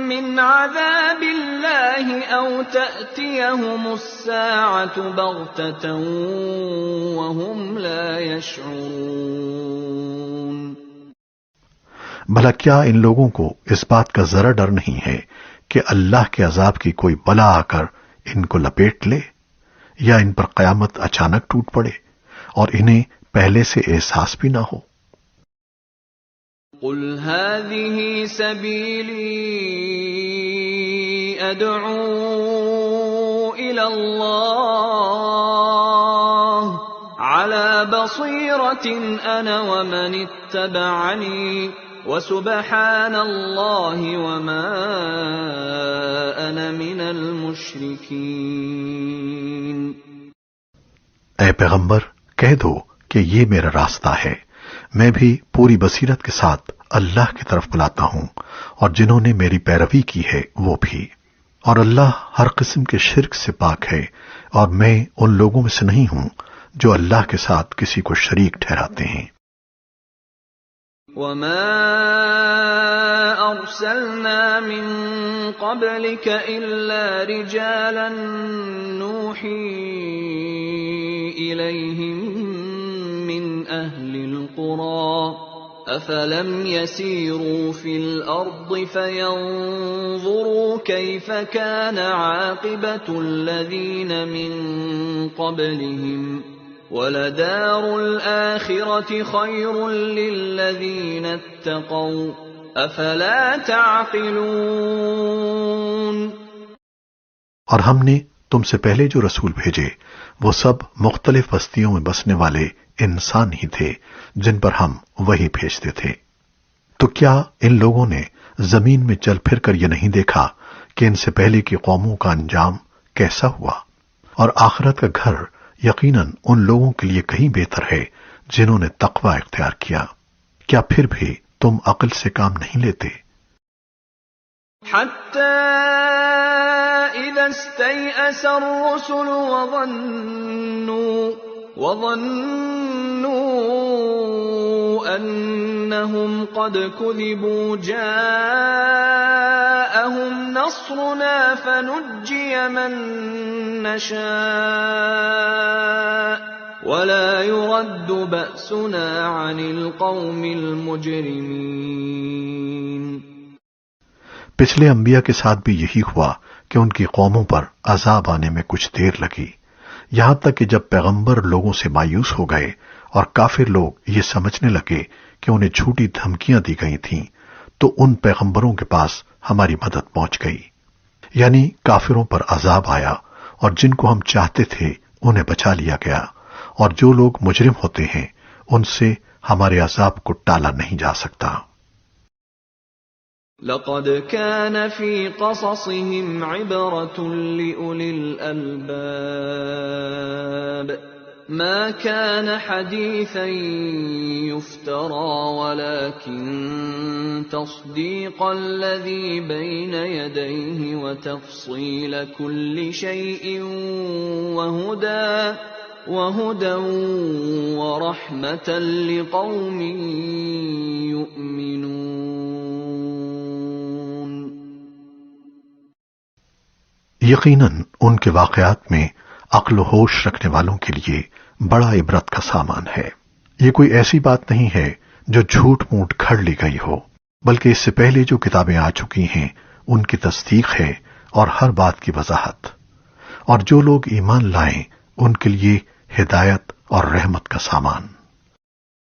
من عذاب الله أو تأتيهم الساعة بغتة وهم لا يشعرون۔ بھلا کیا ان لوگوں کو اس بات کا ذرا ڈر نہیں ہے کہ اللہ کے عذاب کی کوئی بلا آ کر ان کو لپیٹ لے، یا ان پر قیامت اچانک ٹوٹ پڑے اور انہیں پہلے سے احساس بھی نہ ہو؟ قل هذه سبيلي أدعو إلى الله على بصيرة أنا ومن اتبعني وسبحان الله وما أنا من المشركين۔ اے پیغمبر، کہہ دو کہ یہ میرا راستہ ہے، میں بھی پوری بصیرت کے ساتھ اللہ کی طرف بلاتا ہوں، اور جنہوں نے میری پیروی کی ہے وہ بھی، اور اللہ ہر قسم کے شرک سے پاک ہے، اور میں ان لوگوں میں سے نہیں ہوں جو اللہ کے ساتھ کسی کو شریک ٹھہراتے ہیں۔ وَمَا أَرْسَلْنَا مِن قَبْلِكَ إِلَّا رِجَالًا نُوحِي إِلَيْهِم مِّنْ أَهْلِ الْقُرَىٰ أَفَلَمْ يَسِيرُوا فِي الْأَرْضِ فَيَنظُرُوا كَيْفَ كَانَ عَاقِبَةُ الَّذِينَ مِن قَبْلِهِمْ وَلَدَارُ الْآخِرَةِ خَيْرٌ لِّلَّذِينَ اتَّقَوْا أَفَلَا تَعْقِلُونَ۔ اور ہم نے تم سے پہلے جو رسول بھیجے وہ سب مختلف بستیوں میں بسنے والے انسان ہی تھے جن پر ہم وہی بھیجتے تھے۔ تو کیا ان لوگوں نے زمین میں چل پھر کر یہ نہیں دیکھا کہ ان سے پہلے کی قوموں کا انجام کیسا ہوا؟ اور آخرت کا گھر یقیناً ان لوگوں کے لیے کہیں بہتر ہے جنہوں نے تقوی اختیار کیا۔ کیا پھر بھی تم عقل سے کام نہیں لیتے؟ حَتَّى إِذَا اسْتَيْأَسَ الرُّسُلُ وَظَنُّوا أَنَّهُمْ قَدْ كُذِبُوا جَاءَهُمْ نَصْرُنَا فَنُجِّيَ مَن نَّشَاءُ وَلَا يُرَدُّ بَأْسُنَا عَنِ الْقَوْمِ الْمُجْرِمِينَ۔ پچھلے انبیاء کے ساتھ بھی یہی ہوا کہ ان کی قوموں پر عذاب آنے میں کچھ دیر لگی، یہاں تک کہ جب پیغمبر لوگوں سے مایوس ہو گئے اور کافر لوگ یہ سمجھنے لگے کہ انہیں جھوٹی دھمکیاں دی گئی تھیں، تو ان پیغمبروں کے پاس ہماری مدد پہنچ گئی، یعنی کافروں پر عذاب آیا، اور جن کو ہم چاہتے تھے انہیں بچا لیا گیا، اور جو لوگ مجرم ہوتے ہیں ان سے ہمارے عذاب کو ٹالا نہیں جا سکتا۔ لَقَدْ كَانَ فِي قَصَصِهِمْ عِبْرَةٌ لِّأُولِي الْأَلْبَابِ مَا كَانَ حَدِيثًا يُفْتَرَىٰ وَلَٰكِن تَصْدِيقَ الَّذِي بَيْنَ يَدَيْهِ وَتَفْصِيلَ كُلِّ شَيْءٍ وَهُدًى وَرَحْمَةً لِّقَوْمٍ يُؤْمِنُونَ۔ یقیناً ان کے واقعات میں عقل و ہوش رکھنے والوں کے لیے بڑا عبرت کا سامان ہے۔ یہ کوئی ایسی بات نہیں ہے جو جھوٹ موٹ گھڑ لی گئی ہو، بلکہ اس سے پہلے جو کتابیں آ چکی ہیں ان کی تصدیق ہے اور ہر بات کی وضاحت، اور جو لوگ ایمان لائیں ان کے لیے ہدایت اور رحمت کا سامان۔